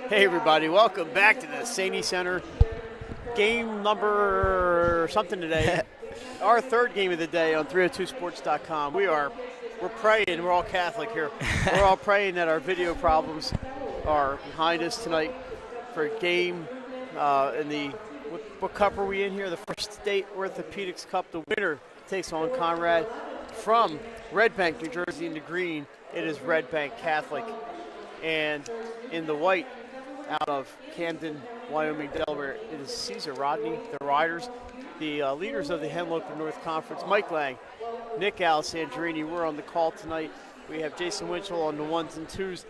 Hey everybody, welcome back to the Saney Center. Game number something today. Our third game of the day on 302sports.com. We're praying, we're all Catholic here. We're all praying that our video problems are behind us tonight for a game in the, what cup are we in here? The First State Orthopedics Cup. The winner takes on Conrad from Red Bank, New Jersey in the green. It is Red Bank Catholic. And in the white, out of Camden, Wyoming, Delaware, it is Caesar Rodney, the riders, the leaders of the Henlopen North Conference. Mike Lang, Nick Alessandrini, we're on the call tonight. We have Jason Winchell on the ones and twos,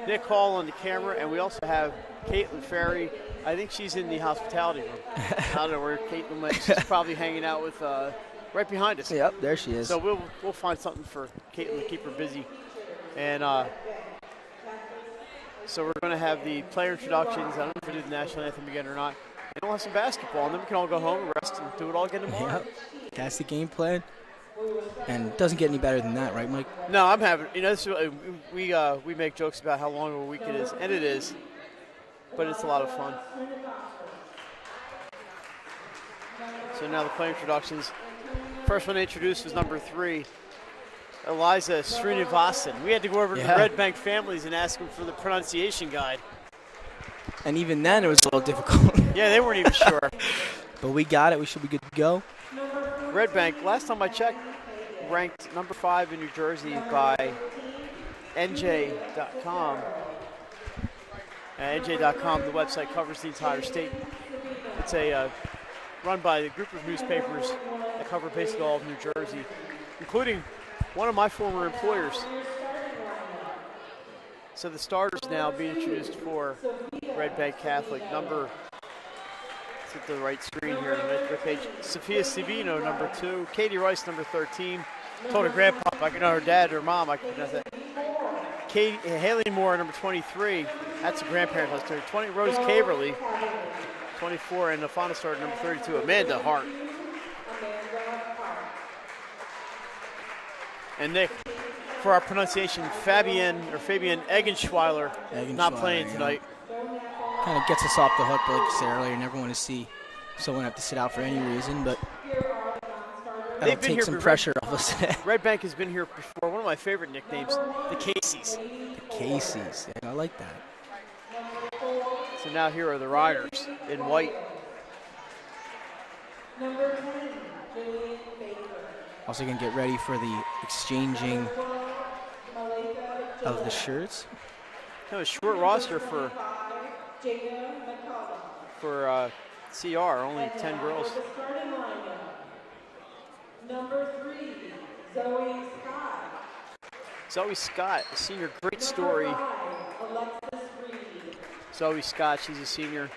Nick Hall on the camera, and we also have Caitlin Ferry. I think she's in the hospitality room. I don't know where Caitlin went. She's probably hanging out with right behind us. Yep, there she is. So we'll find something for Caitlin to keep her busy. And so we're going to have the player introductions. I don't know if we do the national anthem again or not. And we'll have some basketball, and then we can all go home and rest and do it all again tomorrow. Yep. That's the game plan. And it doesn't get any better than that, right, Mike? No, I'm having, we make jokes about how long of a week it is, and it is. But it's a lot of fun. So now the player introductions. First one introduced was number 3. Eliza Srinivasan. We had to go over to the Red Bank families and ask them for the pronunciation guide. And even then, it was a little difficult. Yeah, they weren't even sure. But we got it. We should be good to go. Red Bank, last time I checked, ranked number 5 in New Jersey by NJ.com. NJ.com, the website covers the entire state. It's a run by a group of newspapers that cover basically all of New Jersey, including one of my former employers. So the starters now being introduced for Red Bank Catholic. Let's hit the right screen here, right page. Sophia Savino, number 2. Katie Rice, number 13. Told her grandpa, I could know her dad or mom, I could know that. Haley Moore, number 23. That's a grandparent list. 20. Rose Caverly, 24, and the final starter, number 32, Amanda Hart. And Nick, for our pronunciation, Fabian Eggenschweiler not playing tonight. Kind of gets us off the hook, but like you said earlier, you never want to see someone have to sit out for any reason, but that'll take some pressure off us. Red Bank has been here before. One of my favorite nicknames, the Caseys. The Caseys, yeah, I like that. So now here are the riders in white. Also going to get ready for the exchanging of the shirts. Kind of a short roster for CR, only 10 girls. Number 3, Zoe Scott, a senior, great story. Zoe Scott, she's a senior.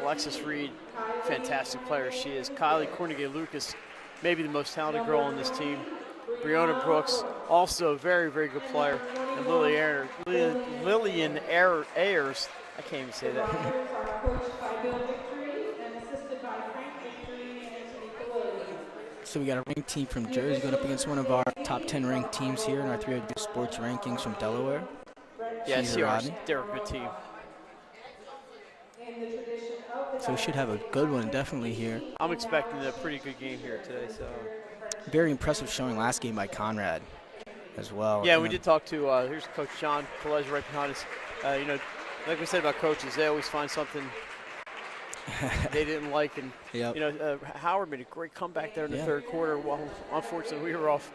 Alexis Reed, fantastic player she is. Kylie Cornegay-Lucas, maybe the most talented girl on this team. Breonna Brooks, also a very, very good player. And Lillian Ayers, I can't even say that. So we got a ranked team from Jersey going up against one of our top 10 ranked teams here in our 302 sports rankings from Delaware. Yeah, they're a good team. So we should have a good one definitely here. I'm expecting a pretty good game here today. So very impressive showing last game by Conrad as well. Yeah, we did talk to, here's Coach John College right behind us. Like we said about coaches, they always find something they didn't like. And, Howard made a great comeback there in the third quarter. Well, unfortunately, we were off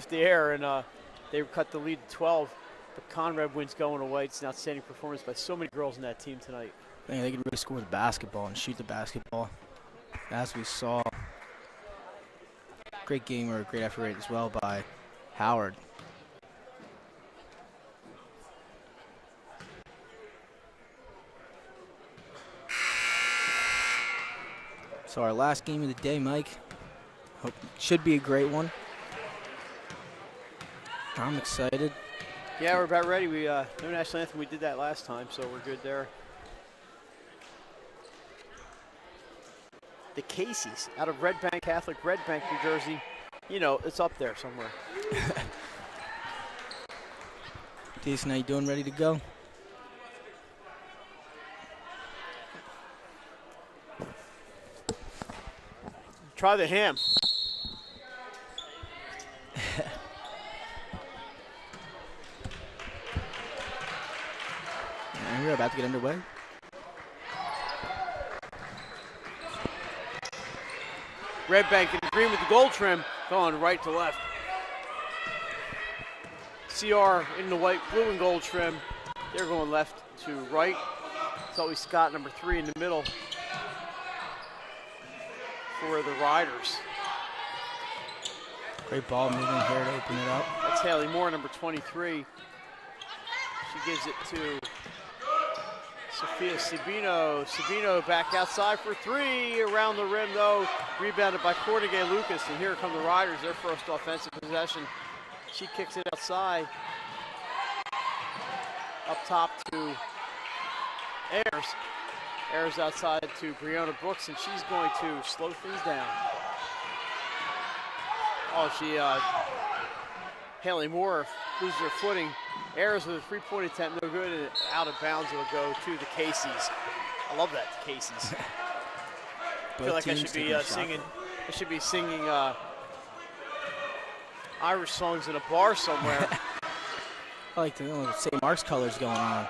the air, and they cut the lead to 12. But Conrad wins going away. It's an outstanding performance by so many girls in that team tonight. I think they can really score the basketball and shoot the basketball, as we saw. Great game or a great effort as well by Howard. So our last game of the day, Mike. Should be a great one. I'm excited. Yeah, we're about ready. We no national anthem. We did that last time, so we're good there. The Caseys out of Red Bank Catholic, Red Bank, New Jersey. You know, it's up there somewhere. Jason, how you doing? Ready to go? Try the ham. And we're about to get underway. Red Bank in green with the gold trim, going right to left. CR in the white, blue, and gold trim. They're going left to right. It's always Scott, number 3 in the middle for the Riders. Great ball movement here to open it up. That's Haley Moore, number 23. She gives it to Sophia Sabino. Sabino back outside for 3. Around the rim, though. Rebounded by Cornegay Lucas. And here come the Riders, their first offensive possession. She kicks it outside. Up top to Ayers. Ayers outside to Breonna Brooks, and she's going to slow things down. Haley Moore loses her footing. Ayers with a 3-point attempt, no good, and out of bounds will go to the Caseys. I love that, the Caseys. I feel like I should be singing Irish songs in a bar somewhere. I like the St. Mark's colors going on.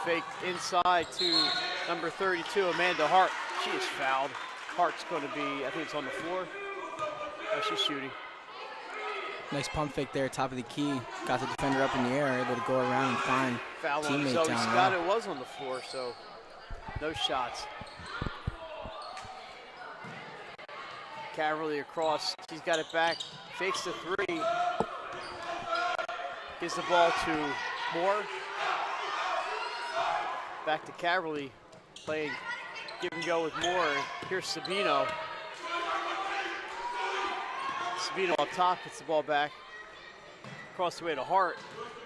Faked inside to number 32, Amanda Hart. She is fouled. Hart's going to be, I think it's on the floor. Oh, she's shooting. Nice pump fake there, top of the key. Got the defender up in the air, able to go around and find foul on teammate Zoe down Scott. low. It was on the floor, so no shots. Caverly across. She's got it back. Fakes the 3. Gives the ball to Moore. Back to Caverly. Playing give and go with Moore. Here's Sabino. Sabino up top, gets the ball back. Across the way to Hart.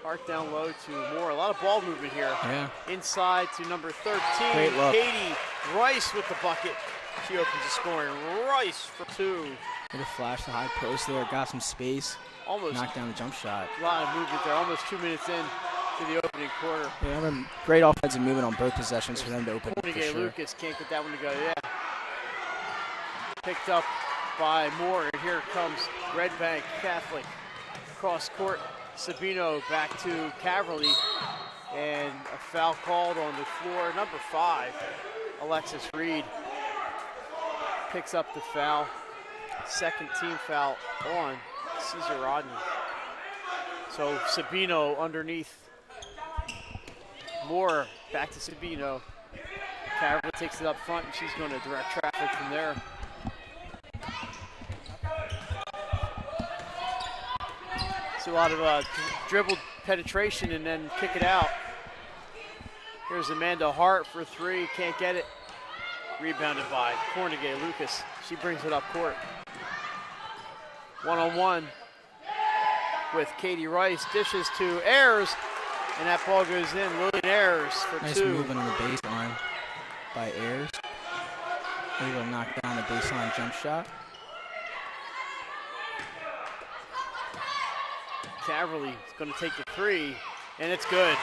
Hart down low to Moore. A lot of ball movement here. Yeah. Inside to number 13. Great look. Katie Rice with the bucket. She opens the scoring. Rice for 2. Hit a flash to high post there, got some space. Almost knocked down the jump shot. a lot of movement there. Almost 2 minutes in to the opening quarter. Yeah, great offensive movement on both possessions for them to open up for sure. Lucas can't get that one to go. Yeah. Picked up by Moore, and here comes Red Bank Catholic. Cross court, Sabino back to Caverly, and a foul called on the floor. Number 5, Alexis Reed, picks up the foul. Second team foul on Cesar Rodney. So Sabino underneath. Moore back to Sabino. Caverly takes it up front, and she's going to direct traffic from there. So a lot of dribble penetration and then kick it out. Here's Amanda Hart for 3, can't get it. Rebounded by Cornegay Lucas. She brings it up court. 1-on-1 with Katie Rice. Dishes to Ayers, and that ball goes in. Lillian Ayers for 2. Nice movement on the baseline by Ayers. Able to knock down the baseline jump shot. Caverly is going to take the 3, and it's good.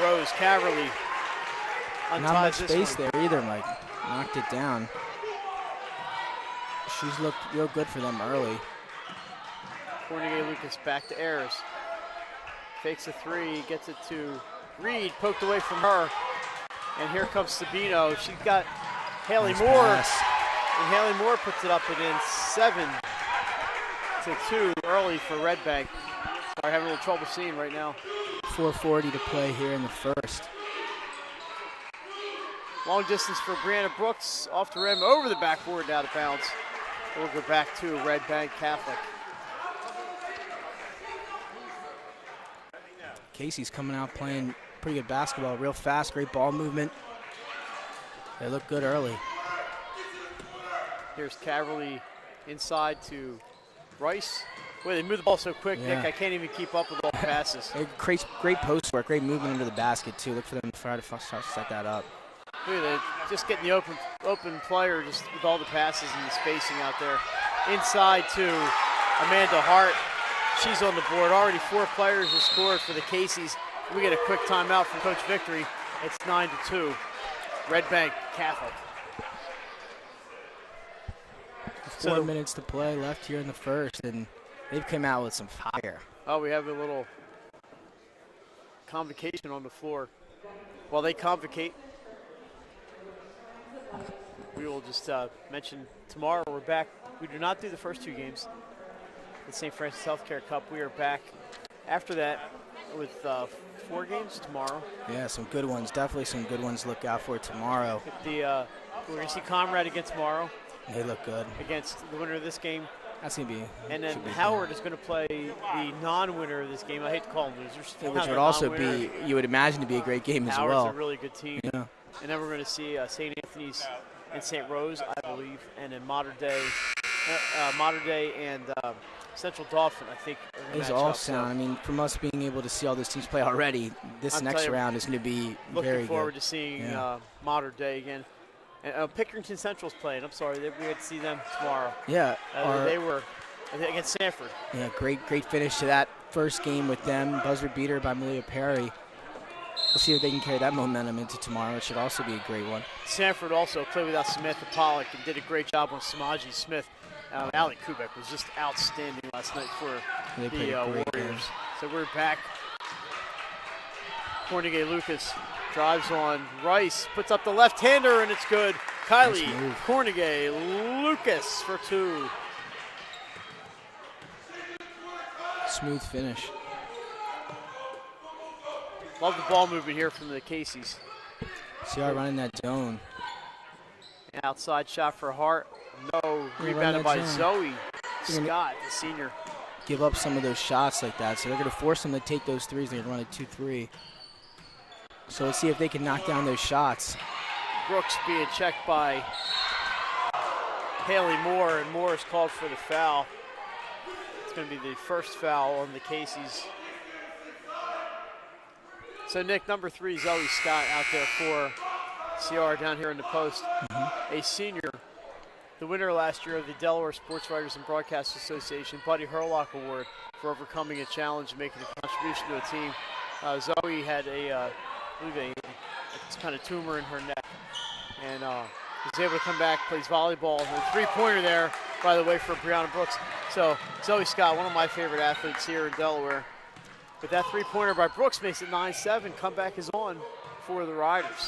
Rose Caverly Not much space there either, Mike. Knocked it down. She's looked real good for them early. Cornegay Lucas back to Ayers. Fakes a 3, gets it to Reed, poked away from her. And here comes Sabino. She's got Haley Nice Moore, pass. and Haley Moore puts it up and in. 7-2 early for Red Bank. Sorry, having a little trouble seeing right now. 4:40 to play here in the first. Long distance for Brianna Brooks, off the rim, over the backboard, out of bounds. We'll go back to Red Bank Catholic. Casey's coming out playing pretty good basketball, real fast, great ball movement. They look good early. Here's Caverly inside to Rice. Boy, they move the ball so quick, Yeah. Nick, I can't even keep up with all the passes. Great post work, great movement into the basket too. Look for them to try to set that up. Look at that, just getting the open player just with all the passes and the spacing out there. Inside to Amanda Hart. She's on the board. Already 4 players have scored for the Caseys. We get a quick timeout from Coach Victory. It's 9-2. Red Bank Catholic. 4 minutes to play left here in the first, and they've come out with some fire. Oh, we have a little convocation on the floor. While they convocate, we will just mention tomorrow we're back. We do not do the first 2 games. The St. Francis Healthcare Cup. We are back after that with 4 games tomorrow. Yeah, some good ones. Definitely some good ones to look out for tomorrow. We're going to see Comrade again tomorrow. They look good. Against the winner of this game. That's going to be. And then Howard is going to play the non-winner of this game. I hate to call them losers. Which would also be, you would imagine, to be a great game as well. Howard's a really good team. Yeah. And then we're going to see St. Anthony's and St. Rose, I believe, and then Modern Day and Central Dauphin, I think. These all sound. I mean, from us being able to see all those teams play already, this next round is going to be very good. Looking forward to seeing Modern Day again. And Pickerington Central's playing. I'm sorry, we had to see them tomorrow. Yeah. They were against Sanford. Yeah, great finish to that first game with them. Buzzer beater by Malia Perry. We'll see if they can carry that momentum into tomorrow. It should also be a great one. Sanford also played without Smith and Pollock and did a great job on Samaji Smith. Allie Kubek was just outstanding last night for the Warriors. So we're back. Cornegay Lucas drives on Rice, puts up the left-hander, and it's good. Kylie Cornegay Lucas for 2. Smooth finish. Love the ball movement here from the Caseys. CR running that zone. Outside shot for Hart. No, rebounded by Zoe Scott, the senior. Give up some of those shots like that, so they're going to force them to take those threes. They're going to run a 2-3. So let's see if they can knock down those shots. Brooks being checked by Haley Moore, and Moore is called for the foul. It's going to be the first foul on the Caseys. So, Nick, number 3, Zoe Scott out there for CR down here in the post. A senior, the winner last year of the Delaware Sports Writers and Broadcast Association Buddy Herlock Award for overcoming a challenge and making a contribution to a team. Zoe had a kind of tumor in her neck, and was able to come back, plays volleyball. A 3-pointer there, by the way, for Brianna Brooks. So Zoe Scott, one of my favorite athletes here in Delaware. But that 3-pointer by Brooks makes it 9-7. Comeback is on for the Riders.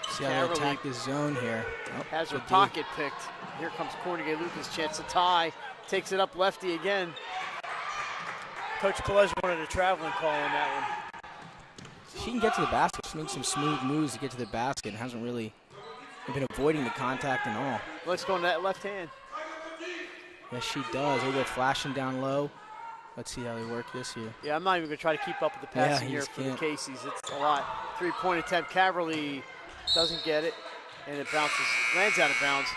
See how they attack this zone here. Has her pocket picked. Here comes Cornegay Lucas, chance to tie. Takes it up lefty again. Coach Kolej wanted a traveling call on that one. She can get to the basket. She makes some smooth moves to get to the basket and hasn't really been avoiding the contact and all. Let's go on that left hand. Yes, she does. They go flashing down low. Let's see how they work this here. Yeah, I'm not even going to try to keep up with the passing here for the Caseys. It's a lot. 3-point attempt. Caverly doesn't get it, and it bounces, lands out of bounds.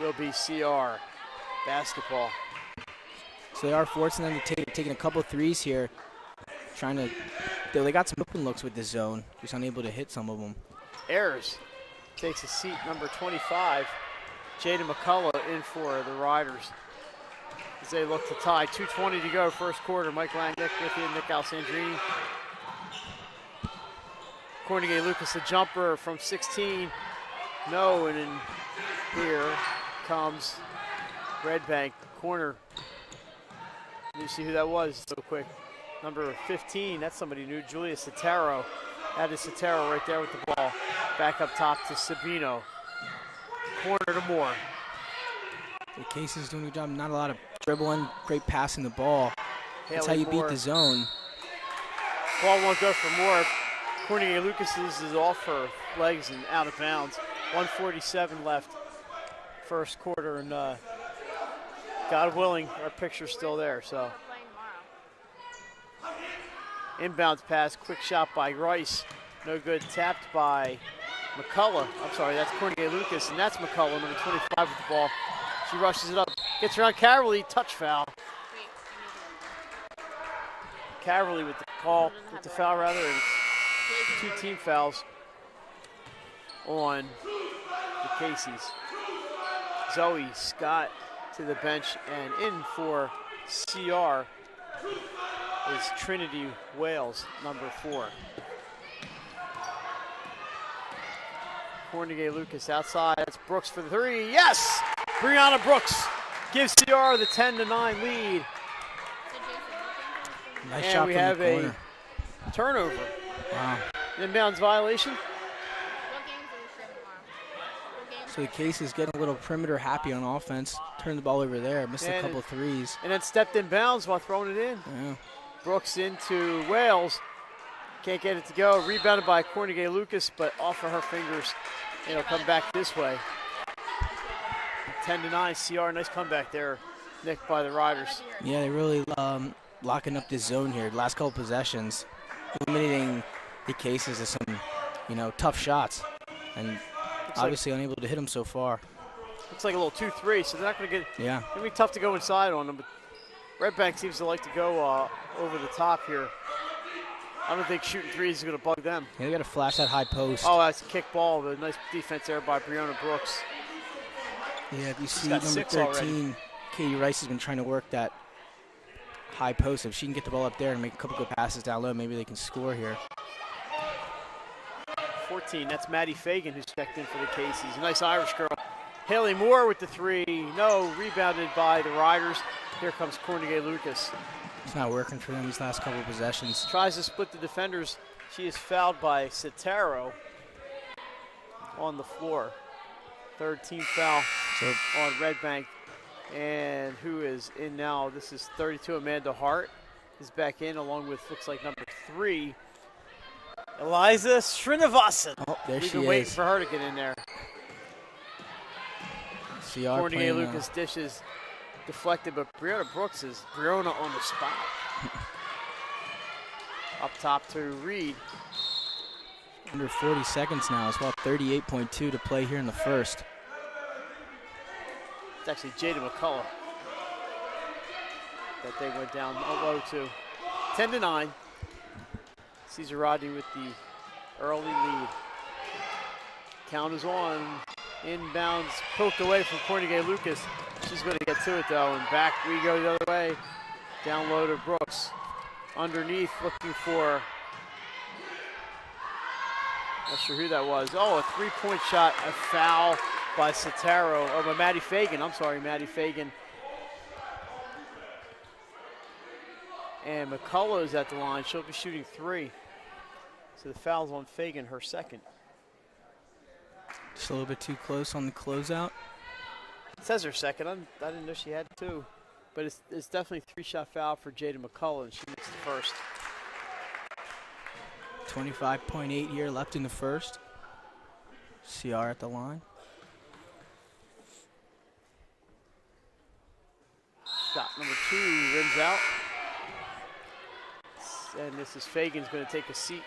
Will be CR basketball. So they are forcing them to taking a couple threes here. They got some open looks with the zone. Just unable to hit some of them. Ayers takes a seat, number 25. Jada McCullough in for the Riders as they look to tie. 2:20 to go, first quarter. Mike Langnick with you, Nick Alessandrini. Cornegay Lucas, a jumper from 16. No, and then here comes Red Bank corner. You see who that was so quick. Number 15, that's somebody new, Julia Sotero. That is Sotero right there with the ball. Back up top to Sabino. Corner to Moore. The Caseys doing a good job. Not a lot of dribbling, great passing the ball. That's how you beat the zone. Ball won't go for Moore. Cornegay Lucas is off her legs and out of bounds. 1:47 left, first quarter, and God willing, our picture's still there. So, inbounds pass, quick shot by Rice, no good. Tapped by McCullough. I'm sorry, that's Cornegay Lucas, and that's McCullough, number 25 with the ball. She rushes it up, gets around Caverly, touch foul. Caverly with the call, with the foul rather, and 2 team fouls on the Caseys. Zoe Scott to the bench, and in for CR is Trinity Wales, number 4. Cornegay Lucas outside. That's Brooks for the three. Yes! Brianna Brooks gives CR the 10-9 lead. Nice And shot we from have the corner. a turnover. Wow. Inbounds violation. So the Case is getting a little perimeter happy on offense. Turned the ball over there. Missed a couple threes. And then stepped in bounds while throwing it in. Yeah. Brooks into Wales. Can't get it to go. Rebounded by Cornegay Lucas, but off of her fingers. It'll come back this way. 10-9 CR. Nice comeback there, Nick, by the Riders. Yeah, they really locking up this zone here. Last couple possessions, eliminating the Cases of some, tough shots, and obviously unable to hit them so far. Looks like a little 2-3, so they're not going to get. Yeah. It'll be tough to go inside on them, but Red Bank seems to like to go over the top here. I don't think shooting threes is going to bug them. Yeah, they got to flash that high post. Oh, that's a kick ball. The nice defense there by Brianna Brooks. Yeah, if you see got number 6 13, already. Katie Rice has been trying to work that high post. If she can get the ball up there and make a couple good passes down low, maybe they can score here. 14, that's Maddie Fagan who's checked in for the Caseys. A nice Irish girl. Haley Moore with the three. No, rebounded by the Riders. Here comes Cornegay Lucas. It's not working for them these last couple of possessions. Tries to split the defenders. She is fouled by Sotero on the floor. Third team foul on Red Bank. And who is in now? This is 32, Amanda Hart is back in, along with, looks like, number 3, Eliza Srinivasan. Oh, there We've she been waiting is. for her to get in there. Cornegay Lucas dishes deflected, but Brianna Brooks is Brianna on the spot. Up top to Reed. Under 40 seconds now. It's about 38.2 to play here in the first. It's actually Jada McCullough that they went down low to. 10-9. Caesar Rodney with the early lead. Count is on. Inbounds, poked away from Cornegay Lucas. She's going to get to it though, and back we go the other way. Down low to Brooks. Underneath, looking for, not sure who that was. Oh, a three-point shot, a foul by Sotero, or by Maddie Fagan. I'm sorry, Maddie Fagan. And McCullough is at the line. She'll be shooting 3. So the foul's on Fagan, her second. Just a little bit too close on the closeout. It says her second. I didn't know she had 2. But it's definitely a 3-shot foul for Jada McCullough, and she makes the first. 25.8 here left in the first. CR at the line. Shot number 2 rims out. And this is Fagan's going to take a seat.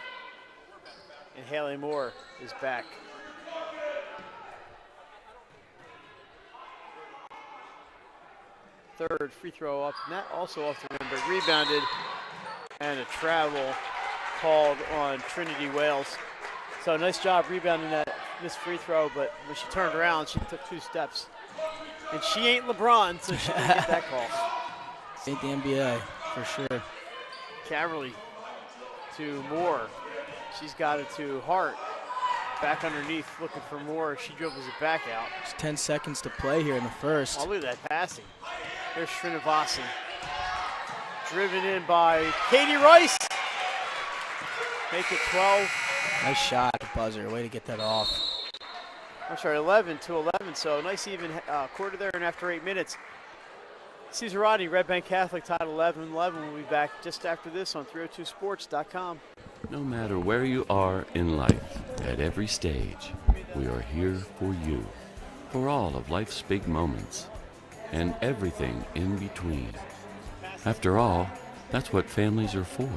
And Haley Moore is back. Third free throw up, and that also off the rim, but rebounded, and a travel called on Trinity Wales. So nice job rebounding that missed free throw, but when she turned around, she took 2 steps. And she ain't LeBron, so she didn't get that call. Ain't the NBA, for sure. Caverly to Moore. She's got it to Hart. Back underneath, looking for Moore. She dribbles it back out. Just 10 seconds to play here in the first. Oh, look at that passing. There's Srinivasan. Driven in by Katie Rice. Make it 12. Nice shot at the buzzer. Way to get that off. I'm sorry, 11-11. So nice even quarter there, and after 8 minutes. Caesar Rodney, Red Bank Catholic, tied 11-11. We'll be back just after this on 302sports.com. No matter where you are in life, at every stage, we are here for you. For all of life's big moments, and everything in between. After all, that's what families are for.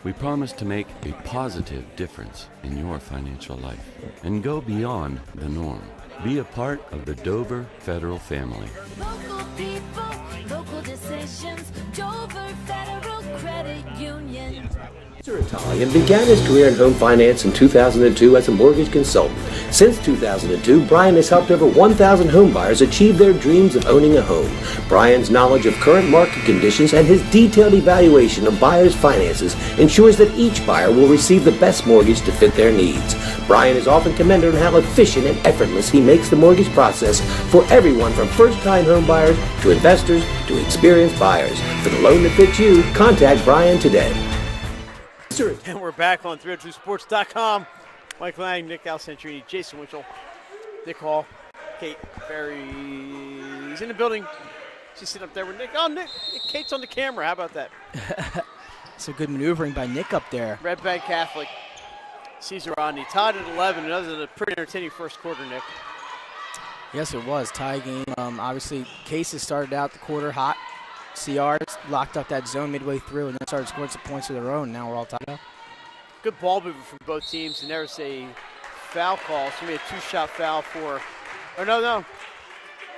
We promise to make a positive difference in your financial life and go beyond the norm. Be a part of the Dover Federal family. Local people, local decisions, Dover Federal Credit Union. And began his career in home finance in 2002 as a mortgage consultant. Since 2002, Brian has helped over 1,000 home buyers achieve their dreams of owning a home. Brian's knowledge of current market conditions and his detailed evaluation of buyers' finances ensures that each buyer will receive the best mortgage to fit their needs. Brian is often commended on how efficient and effortless he makes the mortgage process for everyone from first-time home buyers to investors to experienced buyers. For the loan that fits you, contact Brian today. And we're back on 302sports.com. Mike Lang, Nick Alcantrini, Jason Winchell, Nick Hall, Kate Berry's in the building. She's sitting up there with Nick. Oh, Nick, Kate's on the camera. How about that? Some good maneuvering by Nick up there. Red Bank Catholic, Caesar Rodney, tied at 11. Another was a pretty entertaining first quarter, Nick. Yes, it was. Tie game. Obviously, Cases started out the quarter hot. CR locked up that zone midway through and then started scoring some points of their own. Now we're all tied up. Good ball movement from both teams, and there's a foul call. It's going to be a two-shot foul for – or no.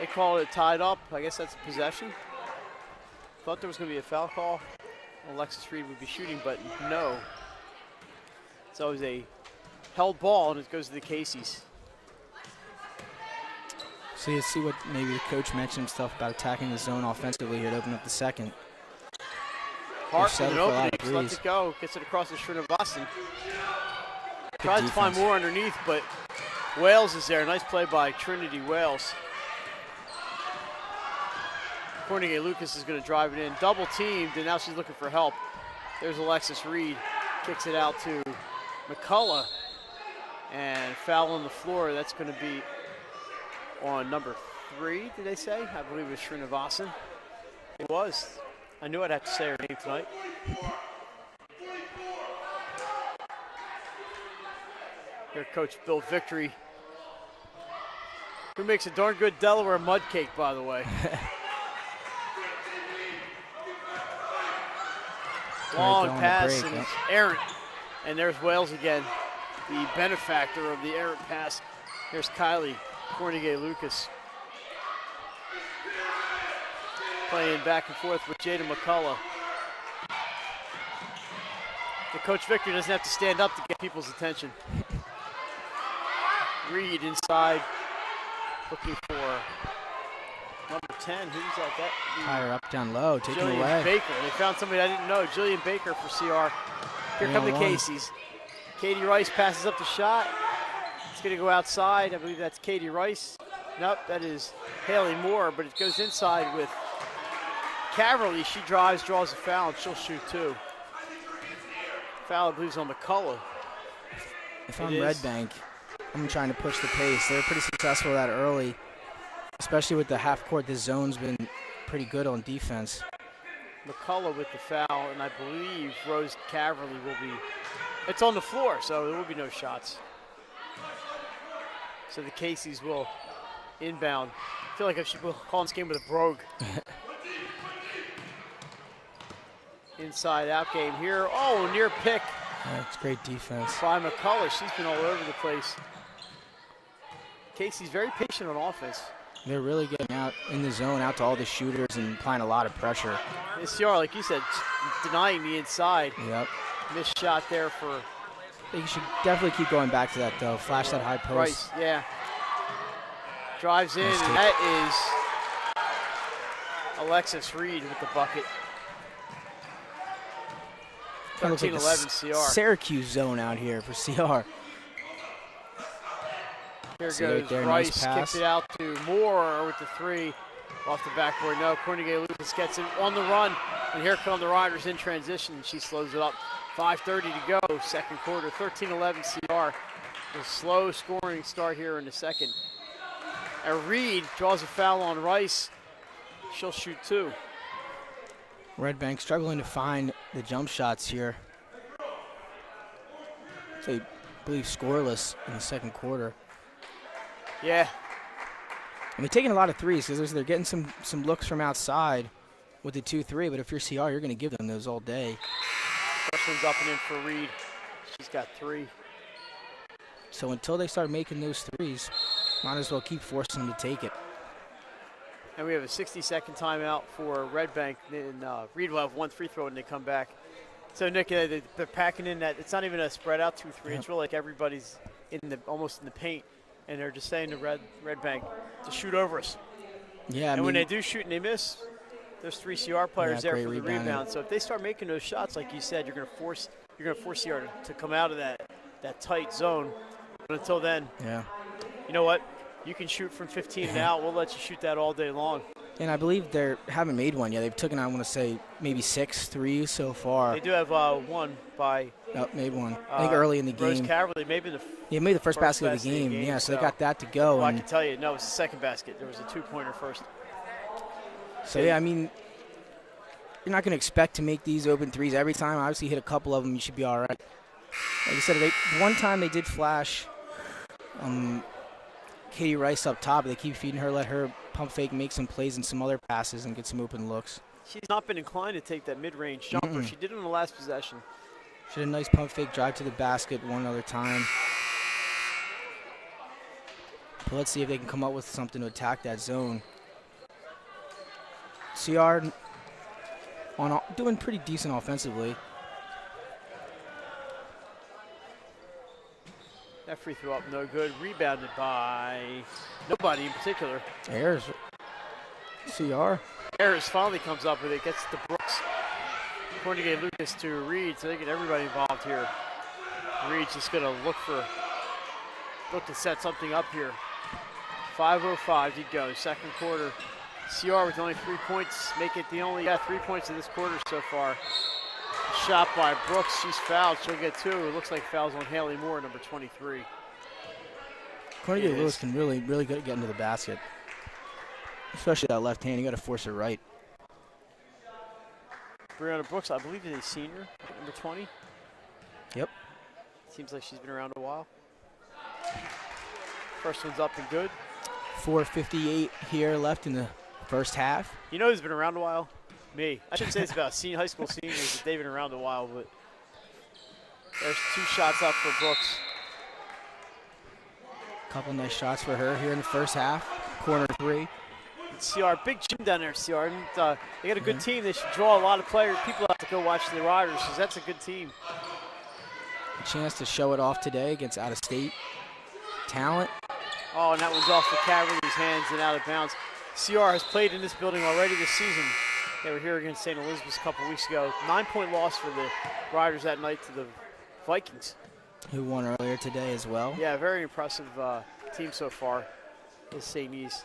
They called it tied up. I guess that's a possession. Thought there was going to be a foul call. Alexis Reed would be shooting, but no. It's always a held ball, and it goes to the Caseys. So you see what maybe the coach mentioned stuff about attacking the zone offensively here to open up the second. Hart with an opening, just lets it go, gets it across the Srinivasan. Tries to find more underneath, but Wales is there. Nice play by Trinity Wales. Cornegay Lucas is going to drive it in. Double teamed, and now she's looking for help. There's Alexis Reed. Kicks it out to McCullough. And foul on the floor. That's going to be on number 3, did they say? I believe it was Srinivasan. It was. I knew I'd have to say her name tonight. Here, Coach Bill Victory, who makes a darn good Delaware mud cake, by the way. Long pass and errant. And there's Wales again, the benefactor of the errant pass. There's Kylie Cornegay Lucas playing back and forth with Jada McCullough. The Coach Victor doesn't have to stand up to get people's attention. Reed inside, looking for number 10. Who's that? Higher up, down low, taking Jillian away. Baker. They found somebody I didn't know. Jillian Baker for CR. Here come the Caseys. Katie Rice passes up the shot. It's going to go outside. I believe that's Katie Rice. Nope, that is Haley Moore, but it goes inside with Caverly. She drives, draws a foul, and she'll shoot 2. Foul, I believe, is on McCullough. If I'm Red Bank, I'm trying to push the pace. They're pretty successful that early, especially with the half court. The zone's been pretty good on defense. McCullough with the foul, and I believe Rose Caverly will be, it's on the floor, so there will be no shots. So the Caseys will inbound. I feel like I should call this game with a brogue. Inside out game here. Oh, near pick. That's great defense. By McCullough. She's been all over the place. Casey's very patient on offense. They're really getting out in the zone, out to all the shooters and applying a lot of pressure. SCR, like you said, denying the inside. Yep. Missed shot there for. They should definitely keep going back to that, though. Flash that high post. Right, yeah. Drives in, and that is Alexis Reed with the bucket. 13-11 CR. Syracuse zone out here for CR. Here goes Rice, nice, kicks it out to Moore with the 3 off the backboard. No, Cornegay Lucas gets it on the run, and here come the Riders in transition. She slows it up. 5:30 to go, second quarter. 13-11 CR. A slow scoring start here in the second. And Reed draws a foul on Rice. She'll shoot 2. Red Bank struggling to find the jump shots here. So I believe scoreless in the second quarter. Yeah. And they're taking a lot of threes because they're getting some looks from outside with the 2-3, but if you're CR, you're going to give them those all day. First one's up and in for Reed. She's got 3. So until they start making those threes, might as well keep forcing them to take it. And we have a 60-second timeout for Red Bank. And Reed will have 1 free throw when they come back. So Nick, they're packing in that. It's not even a spread out 2-3. Yep. It's really like everybody's almost in the paint, and they're just saying to Red Bank to shoot over us. Yeah, and when they do shoot and they miss, there's 3 CR players there for the rebound. So if they start making those shots, like you said, you're going to force CR to come out of that tight zone. But until then, you know what? You can shoot from 15 and out. We'll let you shoot that all day long. And I believe they haven't made one yet. They've taken, I want to say, maybe 6 threes so far. They do have one by. Oh, made one. I think early in the Rose game. Caverly, maybe made the first basket of the game. Yeah, so they got that to go. Well, I can tell you, no, it was the second basket. There was a 2-pointer first. So, yeah, I mean, you're not going to expect to make these open threes every time. Obviously, hit a couple of them, you should be all right. Like I said, one time they did flash Katie Rice up top. They keep feeding her, let her pump fake, make some plays and some other passes and get some open looks. She's not been inclined to take that mid-range jumper. She did it in the last possession. She had a nice pump fake drive to the basket one other time. But let's see if they can come up with something to attack that zone. CR doing pretty decent offensively. That free throw up, no good. Rebounded by nobody in particular. Ayers. CR. Ayers finally comes up with it, gets to Brooks. Cornegay Lucas to Reed, so they get everybody involved here. Reed's just going to look to set something up here. 5:05 to go, second quarter. CR with only 3 points, make it the only 3 points in this quarter so far. Shot by Brooks, she's fouled, she'll get 2. It looks like fouls on Haley Moore, number 23. Cornegay Lewis can really good at getting to the basket. Especially that left hand, you got to force it right. Brianna Brooks, I believe, is a senior, number 20. Yep. Seems like she's been around a while. First one's up and good. 4:58 here left in the first half. You know who's been around a while? Me. I shouldn't say it's about high school seniors, but they've been around a while, but there's 2 shots up for Brooks. Couple nice shots for her here in the first half. Corner 3. CR, big gym down there, CR. And, they got a good team. They should draw a lot of players. People have to go watch the Riders, because that's a good team. A chance to show it off today against out-of-state talent. Oh, and that was off the Cavalry's hands and out of bounds. CR has played in this building already this season. They were here against St. Elizabeth's a couple weeks ago. 9-point loss for the Riders that night to the Vikings. Who won earlier today as well. Yeah, very impressive team so far is St. E's.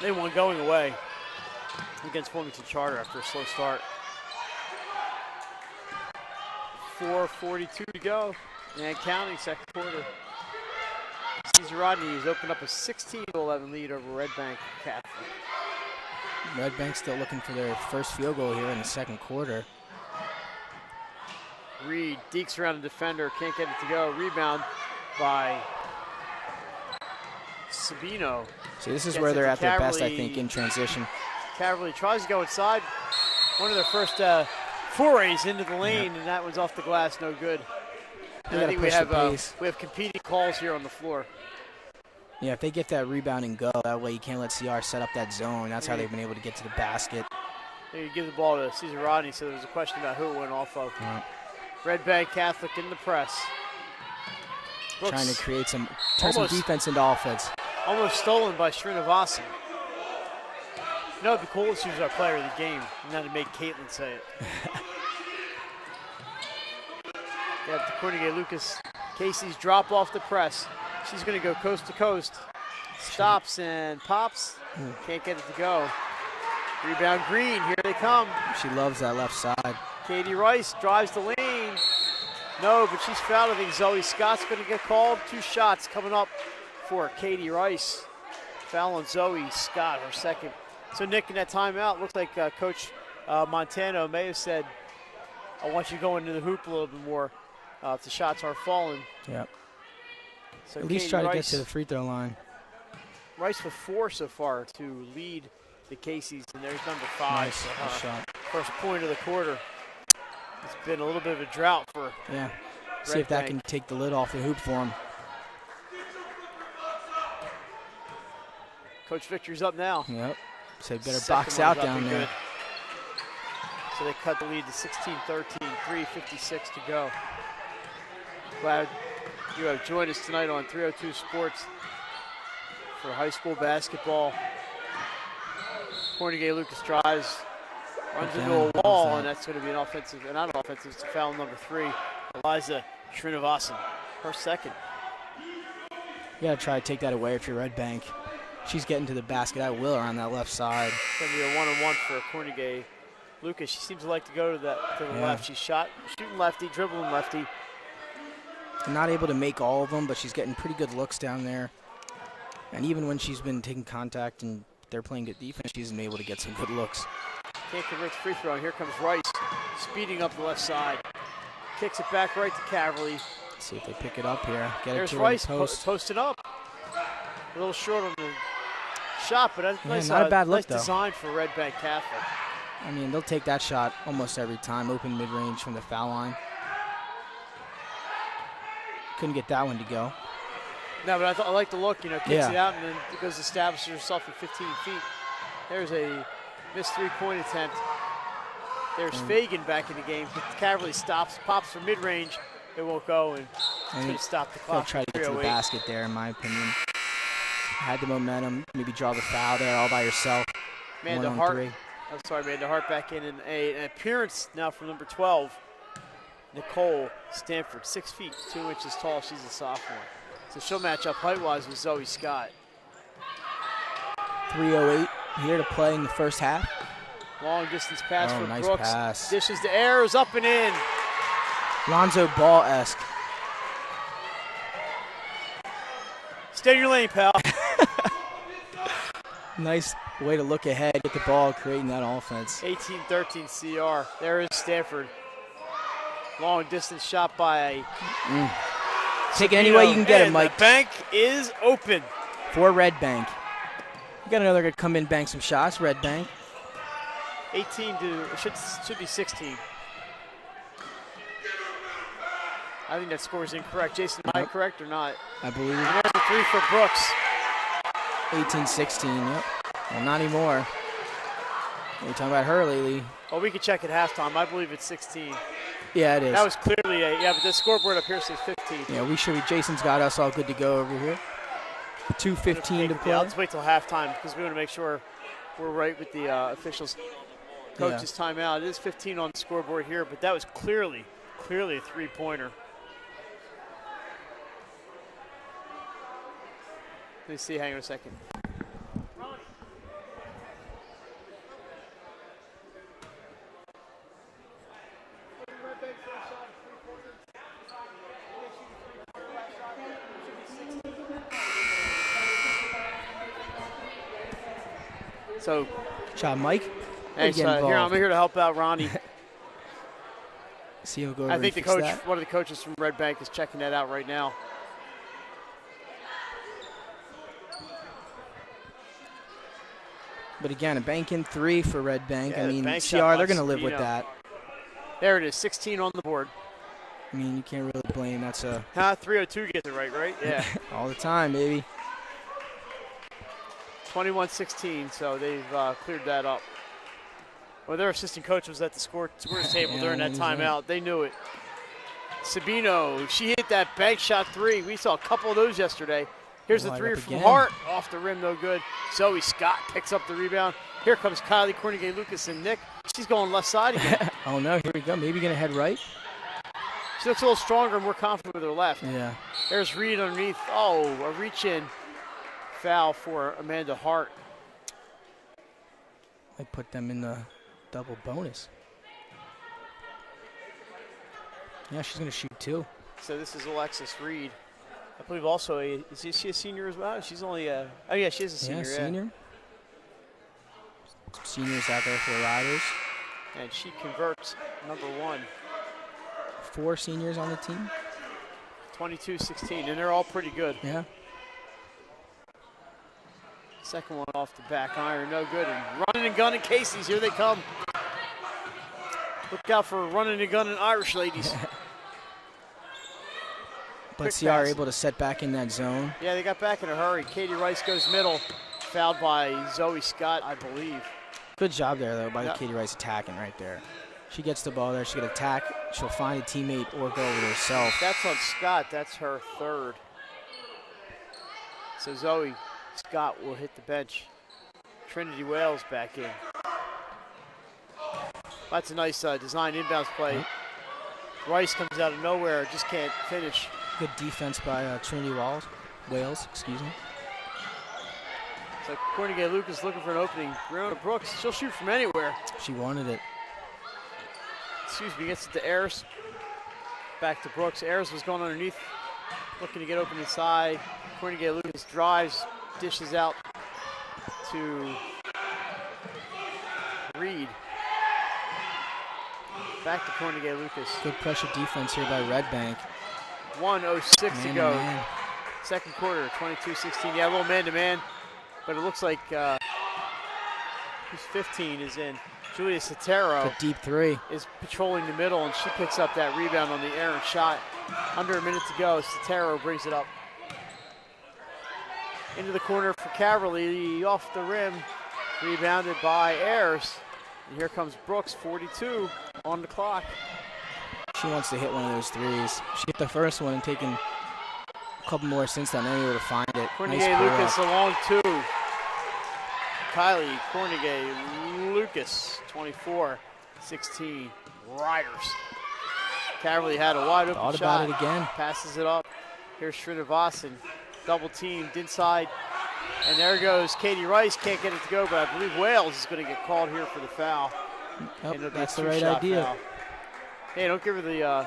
They won going away against Wilmington Charter after a slow start. 4:42 to go and counting, second quarter. Caesar Rodney has opened up a 16-11 lead over Red Bank Catholic. Red Bank still looking for their first field goal here in the second quarter. Reed dekes around the defender, can't get it to go. Rebound by Sabino. See, this is where they're at their best, I think, in transition. Cavalry tries to go inside. One of their first forays into the lane, and that one's off the glass, no good. And I think we have competing calls here on the floor. Yeah, if they get that rebound and go, that way you can't let CR set up that zone. That's how they've been able to get to the basket. They give the ball to Caesar Rodney, so there's a question about who it went off of. Red Bank Catholic in the press. Brooks trying to create some defense into offense. Almost stolen by Srinivasi. You know, it'd be cool if she was our player of the game, and not to make Caitlin say it. Got the Cornegay Lucas. Casey's drop off the press. She's going to go coast to coast. Stops and pops. Can't get it to go. Rebound Green. Here they come. She loves that left side. Katie Rice drives the lane. No, but she's fouled. I think Zoe Scott's going to get called. 2 shots coming up for Katie Rice. Foul on Zoe Scott, her second. So Nick, in that timeout, looks like Coach Montano may have said, I want you to go into the hoop a little bit more if the shots aren't falling. Yep. So at least Katie try to Rice, get to the free throw line. Rice with 4 so far to lead the Caseys, and there's number 5. Nice shot. First point of the quarter. It's been a little bit of a drought for See if that can take the lid off the hoop for him. Coach Victor's up now. Yep. So better box out down there. So they cut the lead to 16-13, 3:56 to go. Glad you have joined us tonight on 302 Sports for high school basketball. Cornegay Lucas drives, runs into a wall, and that's going to be an offensive, not an offensive, it's foul number 3. Eliza Srinivasan, her second. You got to try to take that away if you're Red Bank. She's getting to the basket at will on that left side. It's going to be a one-on-one for Cornegay Lucas. She seems to like to go to the left. She's shooting lefty, dribbling lefty. Not able to make all of them, but she's getting pretty good looks down there. And even when she's been taking contact and they're playing good defense, she's been able to get some good looks. Can't convert the free throw. Here comes Rice, speeding up the left side. Kicks it back right to Caverly. See if they pick it up here. Get There's it to Rice post. posted up. A little short on the shot, but that's nice, not a bad look, nice design for Red Bank Catholic. I mean, they'll take that shot almost every time. Open mid-range from the foul line. Couldn't get that one to go. No, but I like the look, kicks it out and then goes establishes herself at 15 feet. There's a missed three-point attempt. There's Fagan back in the game. Caverly stops, pops from mid-range. It won't go, and it's going to stop the clock. Try to get to the basket there, in my opinion. Had the momentum, maybe draw the foul there all by yourself. Amanda Hart. Amanda Hart back in, and an appearance now from number 12, Nicole Stanford, 6 feet, 2 inches tall. She's a sophomore. So she'll match up height-wise with Zoe Scott. 3:08 here to play in the first half. Long distance pass from nice Brooks. Pass. Dishes to Ayers, up and in. Lonzo Ball-esque. Stay in your lane, pal. Nice way to look ahead, get the ball, creating that offense. 18-13 CR. There is Stanford. Long distance shot by Take it any way you can get it, Mike. The bank is open. For Red Bank. You got another good come in, bank some shots, Red Bank. 18 to, should be 16. I think that score is incorrect. Jason, am I correct or not? I believe. And there's a 3 for Brooks. 18-16, yep. Well, not anymore. What are you talking about her lately? Well, we can check at halftime. I believe it's 16. Yeah, it is. That was clearly but the scoreboard up here says 15. Yeah, we should be. Jason's got us all good to go over here. 2:15 to play. Yeah, let's wait till halftime because we want to make sure we're right with the officials. Coach's timeout. It is 15 on the scoreboard here, but that was clearly a three-pointer. Let me see. Hang on a second. So, job, Mike. Thanks, here I'm here to help out Ronnie. See, he'll go over I think and the coach, that. one of the coaches from Red Bank, is checking that out right now. But again, a bank in 3 for Red Bank. Yeah, I mean, bank CR, shot they're by going to live with Sabino. that. There it is, 16 on the board. I mean, you can't really blame. That's a 302 gets it right? Yeah. all the time, baby. 21-16, so they've cleared that up. Well, their assistant coach was at the scores table during that timeout. They knew it. Sabino, she hit that bank shot 3. We saw a couple of those yesterday. Here's the 3 from Hart, off the rim, no good. Zoe Scott picks up the rebound. Here comes Kylie Cornegay Lucas and Nick. She's going left side again. Oh no, here we go. Maybe going to head right. She looks a little stronger and more confident with her left. Yeah. There's Reed underneath. Oh, a reach-in foul for Amanda Hart. I put them in the double bonus. Yeah, she's going to shoot 2. So this is Alexis Reed. I believe also, is she a senior as well? She's only oh yeah, she is a senior. Yeah, senior. Some seniors out there for the Riders. And she converts number 1. 4 seniors on the team. 22-16, and they're all pretty good. Yeah. Second one off the back iron, no good. And running and gunning Casey's, here they come. Look out for running and gunning Irish ladies. But CR able to set back in that zone. Yeah, they got back in a hurry. Katie Rice goes middle, fouled by Zoe Scott, I believe. Good job there, though, by Katie Rice attacking right there. She gets the ball there. She can attack. She'll find a teammate or go over herself. That's on Scott. That's her third. So Zoe Scott will hit the bench. Trinity Wales back in. That's a nice design inbounds play. Rice comes out of nowhere, just can't finish. Good defense by Trinity Wales, excuse me. So Courtney Gay Lucas looking for an opening. Brianna Brooks, she'll shoot from anywhere. She wanted it. Excuse me, gets it to Ayers. Back to Brooks. Ayers was going underneath, looking to get open inside. Courtney Gay Lucas drives, dishes out to Reed. Back to Courtney Gay Lucas. Good pressure defense here by Red Bank. 1:06 to go. Man. Second quarter, 22-16. Yeah, a little man-to-man, but it looks like who's 15 is in. Julia Sotero A deep three. is patrolling the middle, and she picks up that rebound on the errant shot. Under a minute to go, Sotero brings it up. Into the corner for Caverly, off the rim, rebounded by Ayers. And here comes Brooks, 42 on the clock. She wants to hit one of those threes. She hit the first one and taken a couple more since then, able to find it. Cornegay Nice pull Lucas up. along two. Kylie Cornegay Lucas, 24-16. Riders. Caverly had a wide open Thought shot. about it again. Passes it up. Here's Srinivasan. Double teamed inside. And there goes Katie Rice. Can't get it to go, but I believe Wales is going to get called here for the foul. Yep, And it'll be a that's the right two-shot idea. foul. Hey, don't give her the. You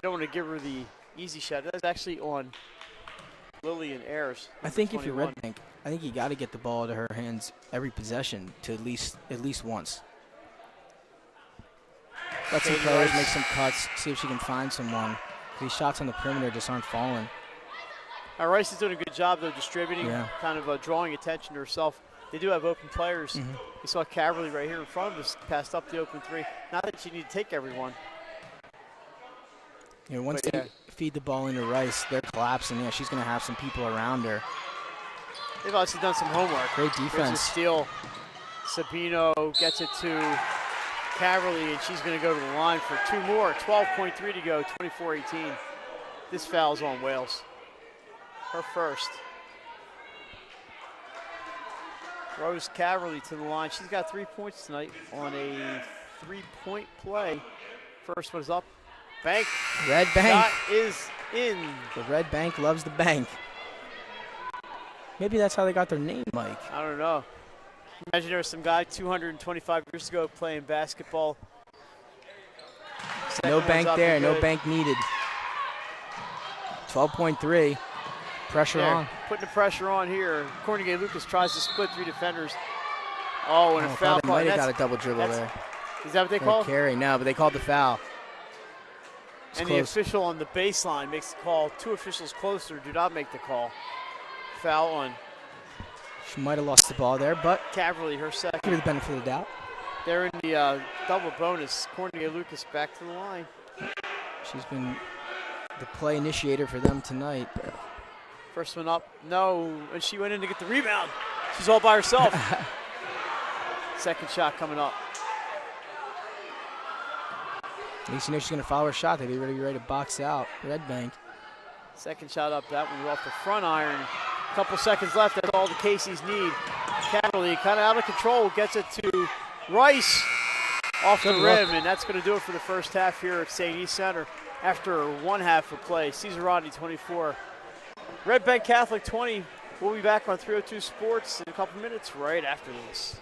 don't want to give her the easy shot. That's actually on Lillian Ayers. I think if you're 21. Red Bank, I think you got to get the ball to her hands every possession to at least once. Let some Katie players Rice. make some cuts, see if she can find someone. These shots on the perimeter just aren't falling. Rice is doing a good job, though, distributing, Yeah. kind of drawing attention to herself. They do have open players. Mhm. We saw Caverly right here in front of us, passed up the open three. Not that you need to take everyone. You know, once But, they yeah. feed the ball into Rice, they're collapsing. Yeah, she's going to have some people around her. They've obviously done some homework. Great There's a defense. steal. Sabino gets it to Caverly, and she's going to go to the line for two more. 12.3 to go, 24-18. This foul's on Wales. Her first. Rose Caverly to the line. She's got 3 points tonight on a three-point play. First one is up. Bank. Red Bank. Shot is in. The Red Bank loves the bank. Maybe that's how they got their name, Mike. I don't know. Imagine there was some guy 225 years ago playing basketball. Second No one's bank up there, and no good. bank needed. 12.3. Pressure There, on. putting the pressure on here. Cornegay Lucas tries to split three defenders. Oh, and a I foul thought they call. might have got That's- a double dribble that's- there. Is that what they Or call? carry. No, but they called the foul. It's And close. the official on the baseline makes the call. Two officials closer do not make the call. Foul on She might have lost the ball there, but Caverly, her give second. her the benefit of the doubt. They're in the double bonus. Cornegay Lucas back to the line. She's been the play initiator for them tonight. First one up, no, and she went in to get the rebound. She's all by herself. Second shot coming up. At least you know she's going to follow her shot. They'd be ready to box out Red Bank. Second shot up, that one off the front iron. Couple seconds left, that's all the Casey's need. Caverly kind of out of control, gets it to Rice off Good the look. rim, and that's going to do it for the first half here at St. East Center. After one half of play, Cesar Rodney 24. Red Bank Catholic 20. We'll be back on 302 Sports in a couple minutes right after this.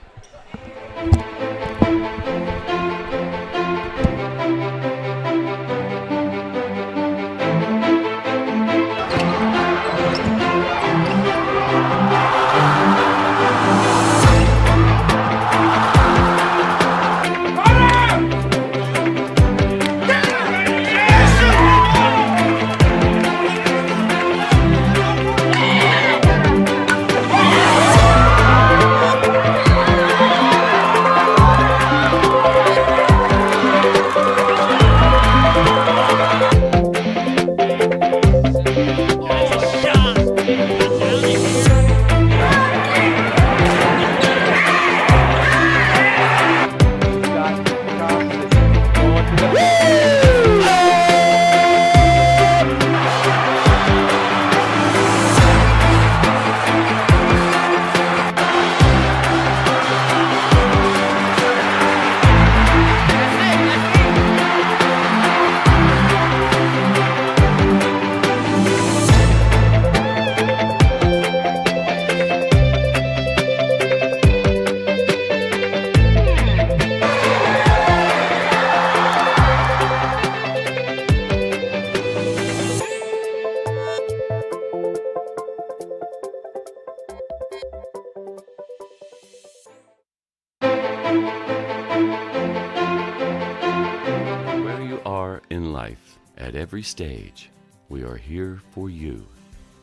In life, at every stage, we are here for you,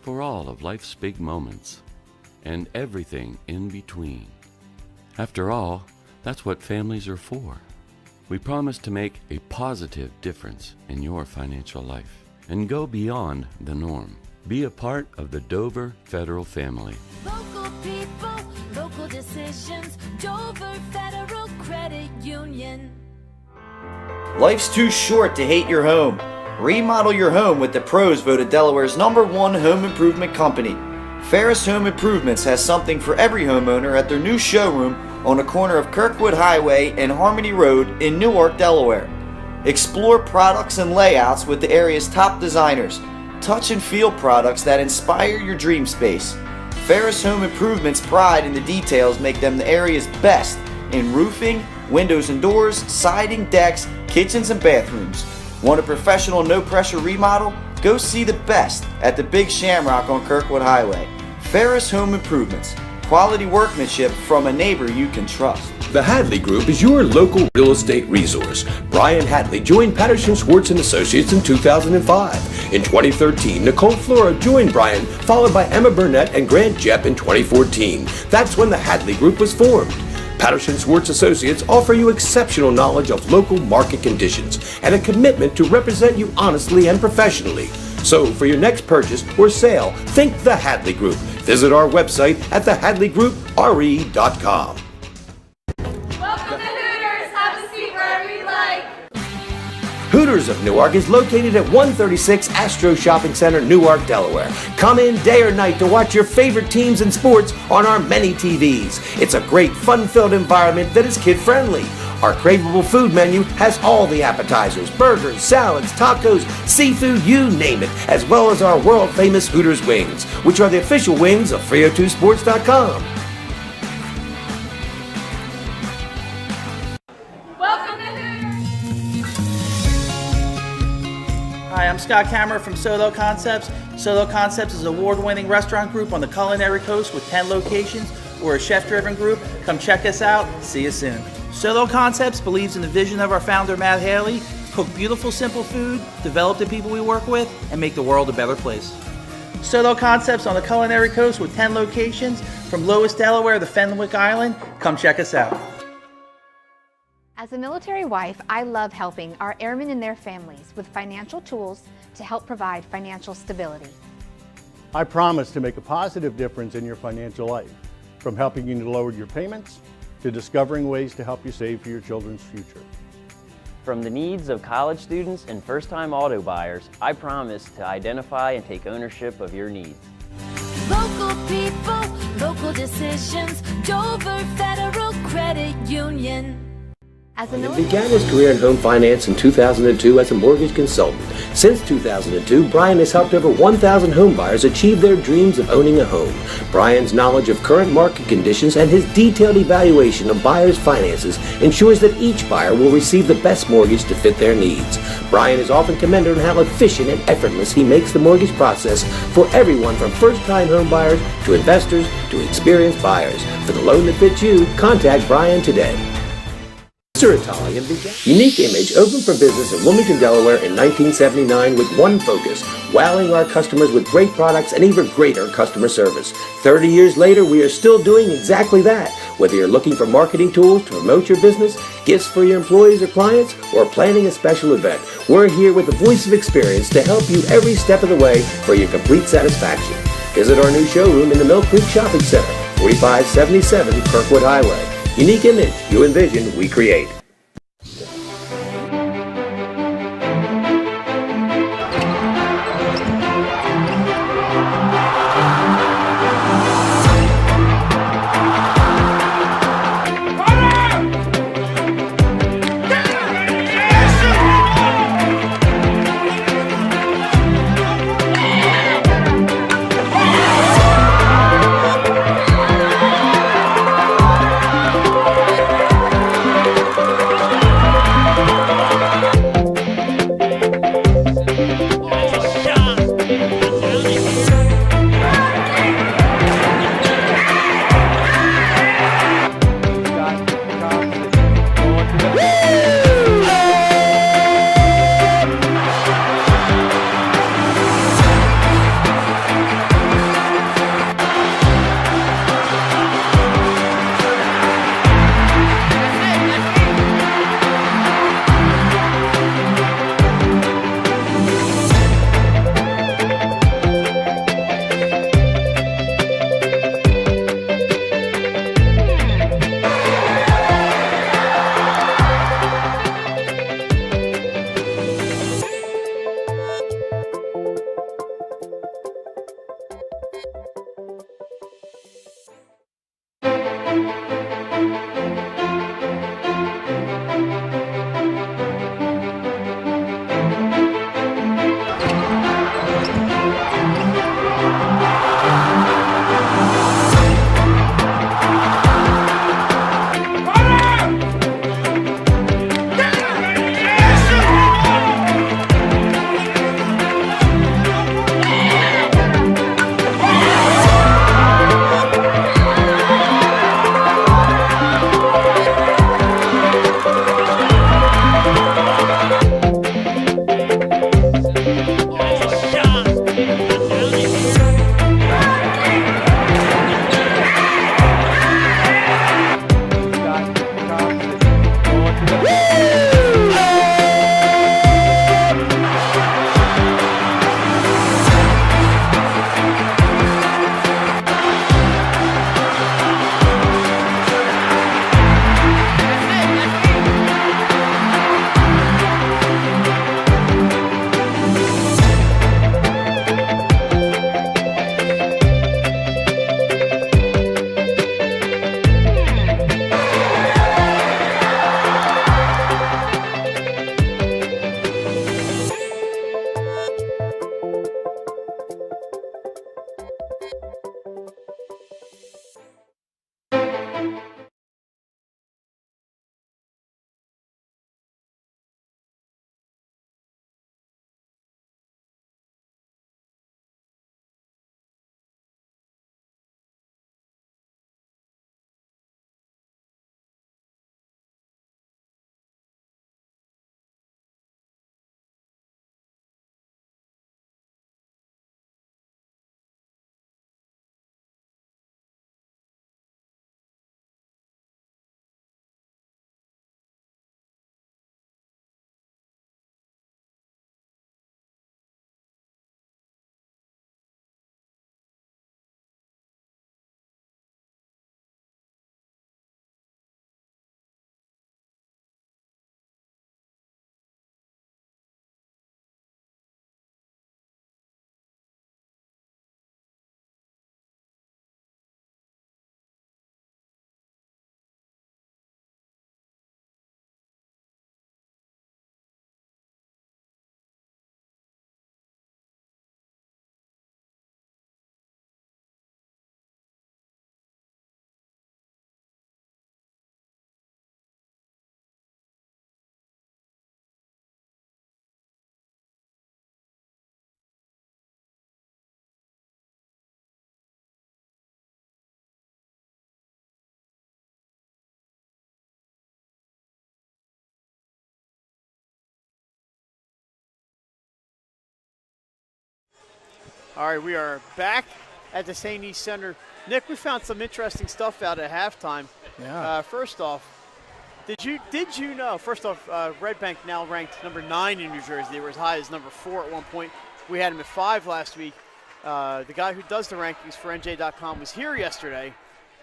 for all of life's big moments, and everything in between. After all, that's what families are for. We promise to make a positive difference in your financial life and go beyond the norm. Be a part of the Dover Federal family. Local people, local decisions, Dover Federal Credit Union. Life's too short to hate your home. Remodel your home with the pros voted Delaware's #1 home improvement company. Ferris Home Improvements has something for every homeowner at their new showroom on the corner of Kirkwood Highway and Harmony Road in Newark, Delaware. Explore products and layouts with the area's top designers. Touch and feel products that inspire your dream space. Ferris Home Improvements' pride in the details make them the area's best in roofing, windows and doors, siding, decks, kitchens, and bathrooms. Want a professional, no-pressure remodel? Go see the best at the Big Shamrock on Kirkwood Highway. Ferris Home Improvements. Quality workmanship from a neighbor you can trust. The Hadley Group is your local real estate resource. Brian Hadley joined Patterson Schwartz & Associates in 2005. In 2013, Nicole Flora joined Brian, followed by Emma Burnett and Grant Jepp in 2014. That's when the Hadley Group was formed. Patterson Schwartz Associates offer you exceptional knowledge of local market conditions and a commitment to represent you honestly and professionally. So for your next purchase or sale, think the Hadley Group. Visit our website at thehadleygroupre.com. Welcome to Hooters. Have a seat wherever you like. Hooters of Newark is located at 136 Astro Shopping Center, Newark, Delaware. Come in day or night to watch your favorite teams and sports on our many TVs. It's a great, fun-filled environment that is kid-friendly. Our craveable food menu has all the appetizers, burgers, salads, tacos, seafood, you name it, as well as our world-famous Hooters wings, which are the official wings of 302sports.com. Welcome to Hooters. Hi, I'm Scott Kammerer from Solo Concepts. Solo Concepts is an award-winning restaurant group on the culinary coast with 10 locations. We're a chef-driven group. Come check us out. See you soon. Solo Concepts believes in the vision of our founder, Matt Haley: cook beautiful, simple food, develop the people we work with, and make the world a better place. Solo Concepts on the culinary coast with 10 locations from Lois, Delaware to Fenwick Island. Come check us out. As a military wife, I love helping our airmen and their families with financial tools to help provide financial stability. I promise to make a positive difference in your financial life, from helping you to lower your payments to discovering ways to help you save for your children's future. From the needs of college students and first-time auto buyers, I promise to identify and take ownership of your needs. Local people, local decisions, Dover Federal Credit Union. As a He military began his career in home finance in 2002 as a mortgage consultant. Since 2002, Brian has helped over 1,000 home buyers achieve their dreams of owning a home. Brian's knowledge of current market conditions and his detailed evaluation of buyers' finances ensures that each buyer will receive the best mortgage to fit their needs. Brian is often commended on how efficient and effortless he makes the mortgage process for everyone from first-time home buyers to investors to experienced buyers. For the loan that fits you, contact Brian today. Mr. Italian began. Unique Image opened for business in Wilmington, Delaware in 1979 with one focus: wowing our customers with great products and even greater customer service. 30 years later, we are still doing exactly that. Whether you're looking for marketing tools to promote your business, gifts for your employees or clients, or planning a special event, we're here with the voice of experience to help you every step of the way for your complete satisfaction. Visit our new showroom in the Mill Creek Shopping Center, 4577 Kirkwood Highway. Unique Image, you envision, we create. All right, we are back at the St. East Center. Nick, we found some interesting stuff out at halftime. Yeah. First off, did you know? First off, Red Bank now ranked number 9 in New Jersey. They were as high as number 4 at one point. We had them at 5 last week. The guy who does the rankings for NJ.com was here yesterday,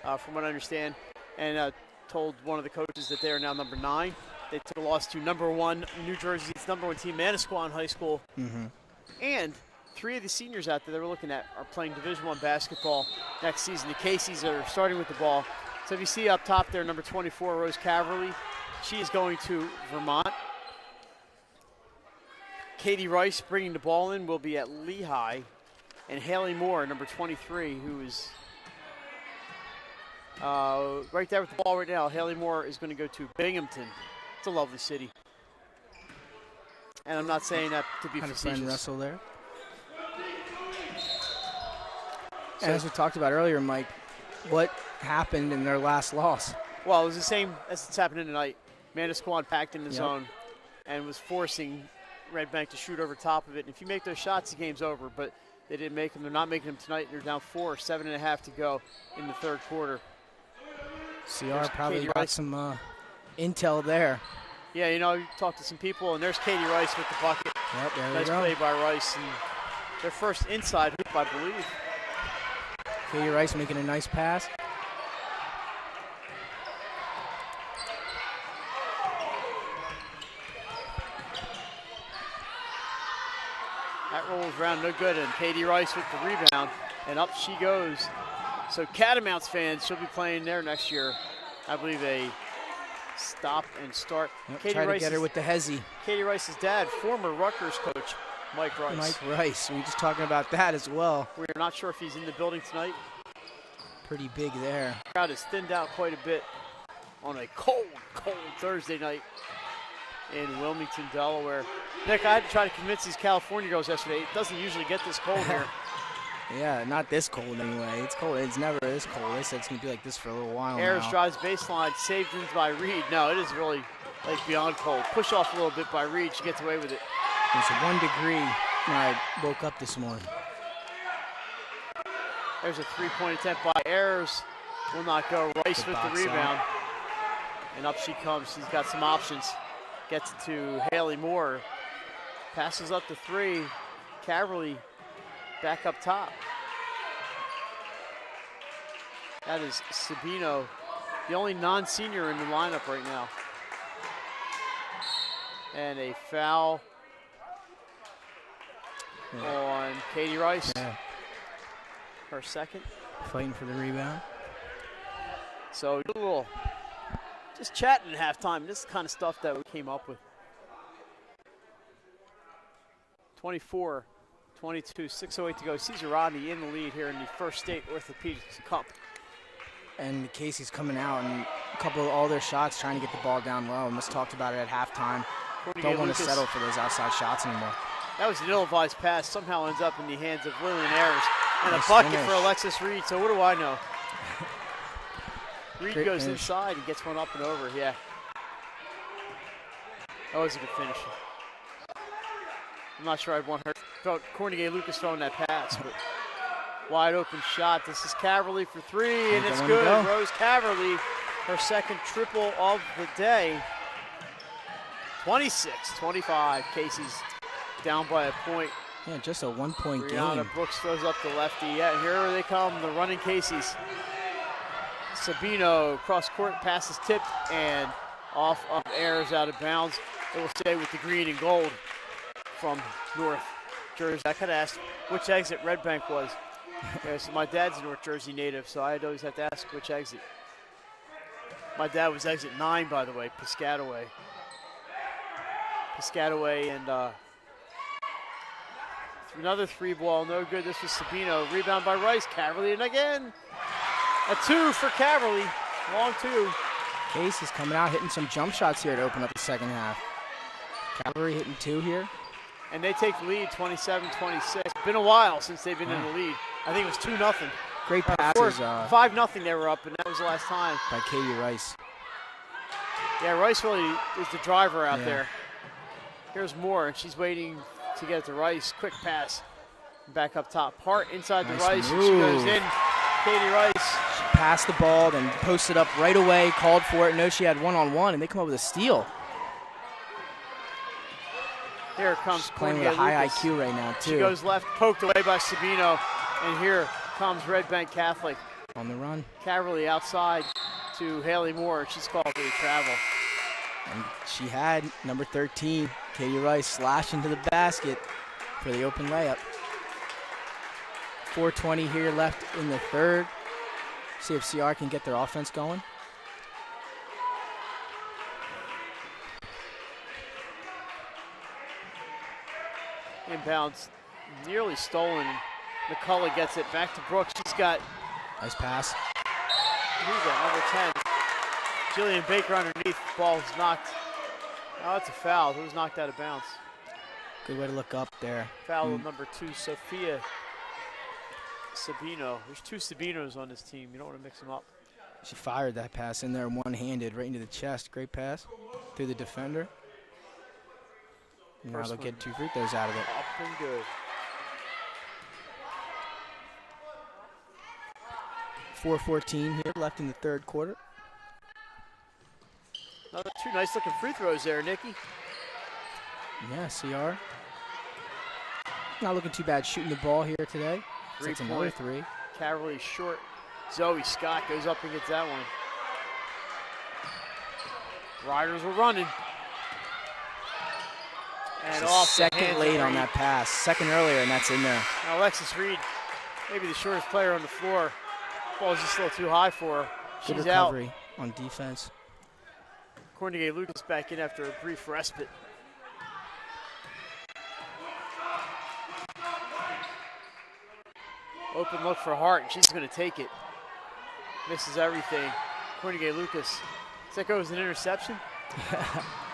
from what I understand, and told one of the coaches that they are now number 9. They took a loss to number 1 New Jersey's number 1 team, Manasquan High School, and 3 of the seniors out there that we're looking at are playing Division I basketball next season. The Caseys are starting with the ball. So if you see up top there, number 24, Rose Caverly, she is going to Vermont. Katie Rice bringing the ball in will be at Lehigh. And Haley Moore, number 23, who is right there with the ball right now. Haley Moore is going to go to Binghamton. It's a lovely city. And I'm not saying that to be facetious. Friend Russell there. And as we talked about earlier, Mike, what happened in their last loss? Well, it was the same as it's happening tonight. Manasquan packed in the zone and was forcing Red Bank to shoot over top of it. And if you make those shots, the game's over. But they didn't make them. They're not making them tonight. They're down 4, 7.5 to go in the third quarter. CR probably got some intel there. Yeah, you know, you talk to some people, and there's Katie Rice with the bucket. Yep, there nice we go. play by Rice. And their first inside hoop, I believe. Katie Rice making a nice pass. That rolls around no good, and Katie Rice with the rebound, and up she goes. So Catamounts fans, she'll be playing there next year. I believe a stop and start. Yep, try to get her with the hezzy. Katie Rice's dad, former Rutgers coach, Mike Rice. Mike Rice, we were just talking about that as well. We're not sure if he's in the building tonight. Pretty big there. The crowd has thinned out quite a bit on a cold, cold Thursday night in Wilmington, Delaware. Nick, I had to try to convince these California girls yesterday. It doesn't usually get this cold here. Yeah, not this cold anyway. It's cold. It's never this cold. They said it's going to be like this for a little while Ayers now. drives baseline, saved in by Reed. No, it is really like beyond cold. Push off a little bit by Reed. She gets away with it. It's 1 degree when I woke up this morning. There's a three-point attempt by Ayers. Will not go. Rice with the rebound. And up she comes. She's got some options. Gets it to Haley Moore. Passes up to 3. Caverly back up top. That is Sabino, the only non-senior in the lineup right now. And a foul on Katie Rice. Yeah. Her second. Fighting for the rebound. So a little just chatting at halftime. This is the kind of stuff that we came up with. 24-22, 6:08 to go. Caesar Rodney in the lead here in the First State Orthopedics Cup. And Casey's coming out and a couple of all their shots trying to get the ball down low. And just talked about it at halftime. Don't want to settle for those outside shots anymore. That was an ill-advised pass. Somehow ends up in the hands of Lillian Ayers. And nice a bucket finish for Alexis Reed. So what do I know? Reed Great goes finish. inside and gets one up and over. Yeah. That was a good finish. I'm not sure I'd want her. Felt Cornegay Lucas throwing that pass, but wide open shot. This is Caverly for 3, and it's good. Rose Caverly, her second triple of the day. 26-25. Casey's down by a point. Yeah, just a 1-point game. Brianna Brooks throws up the lefty. Yeah, here they come, the running Caseys. Sabino cross court, pass is tipped and off of Ayers out of bounds. It will stay with the green and gold from North Jersey. I could have asked which exit Red Bank was. Yeah, so my dad's a North Jersey native, so I'd always have to ask which exit. My dad was exit 9, by the way, Piscataway. Piscataway and another 3-ball, no good. This was Sabino. Rebound by Rice. Caverly, and again, a 2 for Caverly. Long 2. Casey's coming out, hitting some jump shots here to open up the second half. Cavalry hitting 2 here. And they take the lead, 27-26. Been a while since they've been in the lead. I think it was 2-0. Great passes. 5-0 they were up, and that was the last time. By Katie Rice. Yeah, Rice really is the driver out there. Here's Moore, and she's waiting to get it to Rice. Quick pass. Back up top. Hart inside Nice the Rice. move. She goes in. Katie Rice. She passed the ball, then posted up right away, called for it. No, she had one-on-one, and they come up with a steal. Here comes She's playing with a high IQ right now, too. She goes left, poked away by Sabino. And here comes Red Bank Catholic. On the run. Caverly outside to Haley Moore. She's called for the travel. And she had number 13, Katie Rice, slash into the basket for the open layup. 4:20 here left in the third. See if CR can get their offense going. Inbounds, nearly stolen. McCullough gets it back to Brooks. She's got. Nice pass. Who's that? Number 10. Jillian Baker underneath. Ball's knocked. Oh, that's a foul. It was knocked out of bounds. Good way to look up there. Foul on number 2, Sophia Sabino. There's 2 Sabinos on this team. You don't want to mix them up. She fired that pass in there one-handed right into the chest. Great pass through the defender. Now they'll get 2 free throws out of it. Up and good. 4:14 here left in the third quarter. Another 2 nice-looking free throws there, Nikki. Yeah, CR. Not looking too bad shooting the ball here today. That's another 3. Caverly short. Zoe Scott goes up and gets that one. Riders were running. And off second late on that pass. Second earlier, and that's in there. Now Alexis Reed, maybe the shortest player on the floor. Ball's just a little too high for her. Good She's recovery out. on defense. Cornegay Lucas back in after a brief respite. Open look for Hart, and she's going to take it. Misses everything. Cornegay Lucas. Does that go as an interception?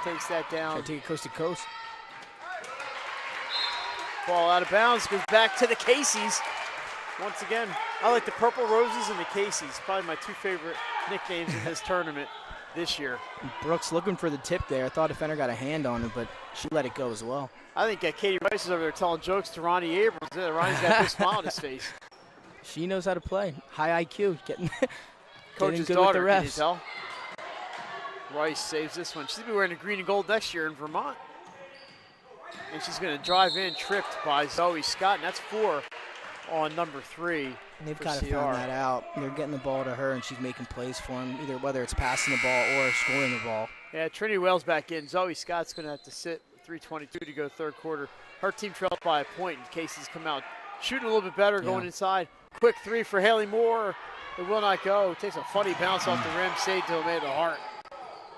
Takes that down. Try to take it coast to coast. Ball out of bounds, goes back to the Caseys. Once again, I like the Purple Roses and the Caseys. Probably my 2 favorite nicknames in this tournament this year. Brooks looking for the tip there. I thought defender got a hand on it, but she let it go as well. I think Katie Rice is over there telling jokes to Ronnie Abrams. Ronnie's got a big smile on his face. She knows how to play. High IQ, getting Coach's good daughter, with the refs. can you tell? Rice saves this one. She's going to be wearing the green and gold next year in Vermont. And she's going to drive in, tripped by Zoe Scott, and that's 4 on number 3. And they've for got to CR. find that out. They're getting the ball to her, and she's making plays for them, either whether it's passing the ball or scoring the ball. Yeah, Trinity Wells back in. Zoe Scott's going to have to sit. 3:22 to go third quarter. Her team trailed by a point, and Casey's come out shooting a little bit better, going inside. Quick 3 for Haley Moore. It will not go. Takes a funny bounce off the rim, saved to Amanda Hart.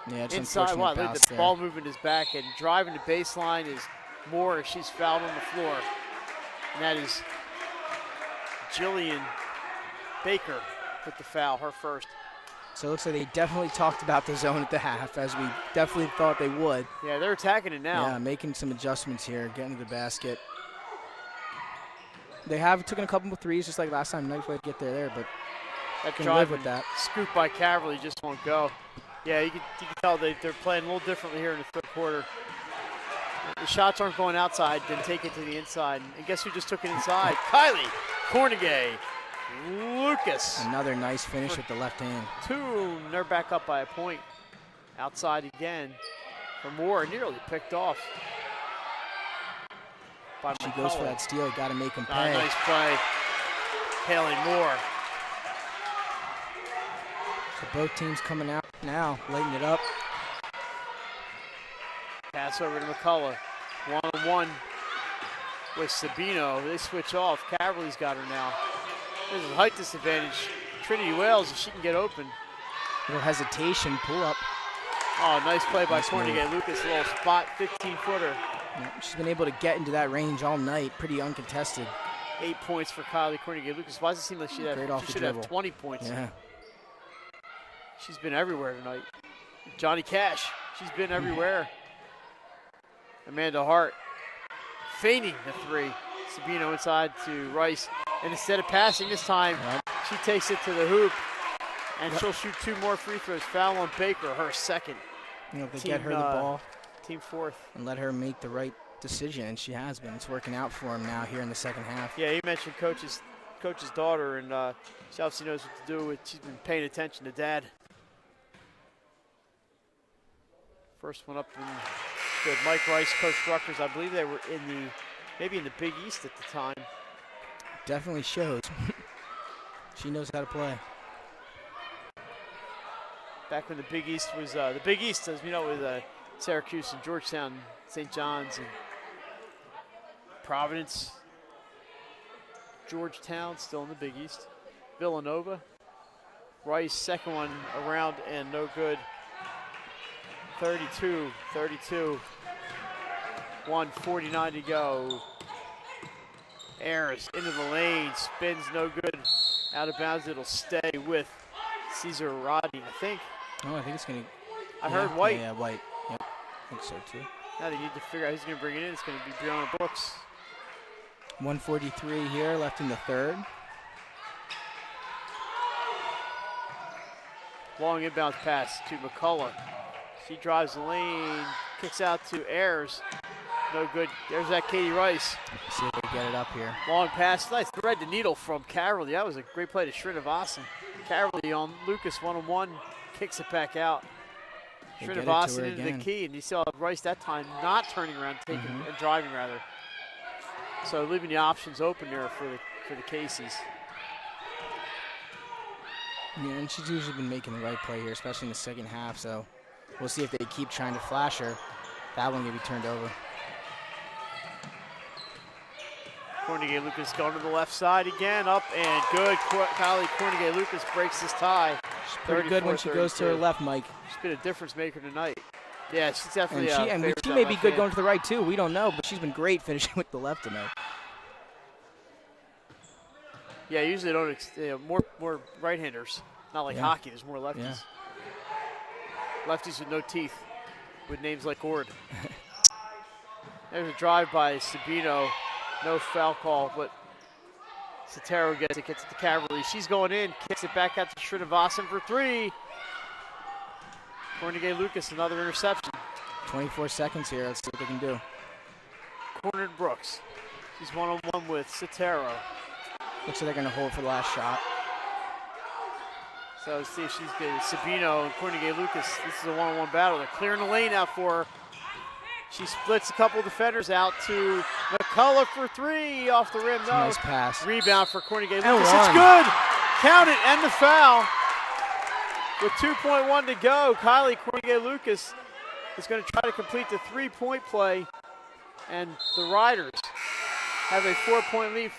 Yeah, it's inside. Wow, look at the there. ball movement is back, and driving the baseline is Moore. She's fouled on the floor. And that is Jillian Baker with the foul, her first. So it looks like they definitely talked about the zone at the half, as we definitely thought they would. Yeah, they're attacking it now. Yeah, making some adjustments here, getting to the basket. They have taken a couple of threes just like last time. Nice way to get there, but that can live with that. Scoop by Caverly just won't go. Yeah, you can tell they're playing a little differently here in the third quarter. The shots aren't going outside, then take it to the inside. And guess who just took it inside? Kylie Cornegay Lucas. Another nice finish with the left hand. 2, they're back up by a point. Outside again for Moore, nearly picked off. She goes for that steal, got to make him pay. Nice play, Haley Moore. So both teams coming out now, lighting it up. Pass over to McCullough. 1-on-1 with Sabino. They switch off. Caverly's got her now. There's a height disadvantage. Trinity Wales, if she can get open. Little hesitation, pull up. Oh, nice play by Nice Cornegay Lucas. A little spot, 15-footer. Yeah, she's been able to get into that range all night, pretty uncontested. 8 points for Kylie Cornegay Lucas. Why does it seem like she should have 20 points? Yeah. She's been everywhere tonight. Johnny Cash, she's been everywhere. Amanda Hart feigning the 3. Sabino inside to Rice. And instead of passing this time, she takes it to the hoop. And she'll shoot 2 more free throws. Foul on Baker, her second. You know, if they get her the ball. Team 4th. And let her make the right decision, and she has been. It's working out for him now here in the second half. Yeah, he mentioned coach's daughter, and she obviously knows what to do. She's been paying attention to Dad. First one up and good. Mike Rice, Coach Rutgers. I believe they were maybe in the Big East at the time. Definitely shows. She knows how to play. Back when the Big East was the Big East, as we know, with Syracuse and Georgetown, St. John's and Providence, Georgetown, still in the Big East. Villanova. Rice, second one around and no good. 32. 1:49 to go. Ayers into the lane, spins no good. Out of bounds, it'll stay with Caesar Rodney, I think. Oh, I think it's going to. I heard White. Yeah, White. Yep, I think so too. Now they need to figure out who's going to bring it in. It's going to be Brianna Brooks. 1:43 here, left in the third. Long inbound pass to McCullough. She drives the lane, kicks out to Ayers. No good. There's that Katie Rice. See if they get it up here. Long pass. Nice thread the needle from Carolee. That was a great play to Srinivasan. Carolee on Lucas one-on-one. Kicks it back out. Srinivasan into the key. And you saw Rice that time not turning around, taking and driving rather. So leaving the options open there for the Caseys. Yeah, and she's usually been making the right play here, especially in the second half. So we'll see if they keep trying to flash her. That one will be turned over. Cornegay-Lucas going to the left side again, up and good. Kylie Cornegay-Lucas breaks this tie. She's pretty good when she goes to her left, Mike. She's been a difference maker tonight. Yeah, she's definitely and she may be good going to the right too. We don't know, but she's been great finishing with the left tonight. Yeah, usually they don't more right-handers. Not like hockey. There's more lefties. Yeah. Lefties with no teeth, with names like Ord. There's a drive by Sabino. No foul call, but Sotero gets it to Cavalry. She's going in, kicks it back out to Srinivasan for three. Cornegay-Lucas, another interception. 24 seconds here. Let's see what they can do. Cornered Brooks. She's one-on-one with Sotero. Looks like they're going to hold for the last shot. So let's see if she's good. Sabino and Cornegay-Lucas. This is a one-on-one battle. They're clearing the lane out for her. She splits a couple of defenders out to McCullough for three off the rim. No. Nice pass. Rebound for Cornegay-Lucas. It's good. Count it and the foul. With 2.1 to go, Kylie Cornegay-Lucas is going to try to complete the three-point play. And the Riders have a 4-point lead.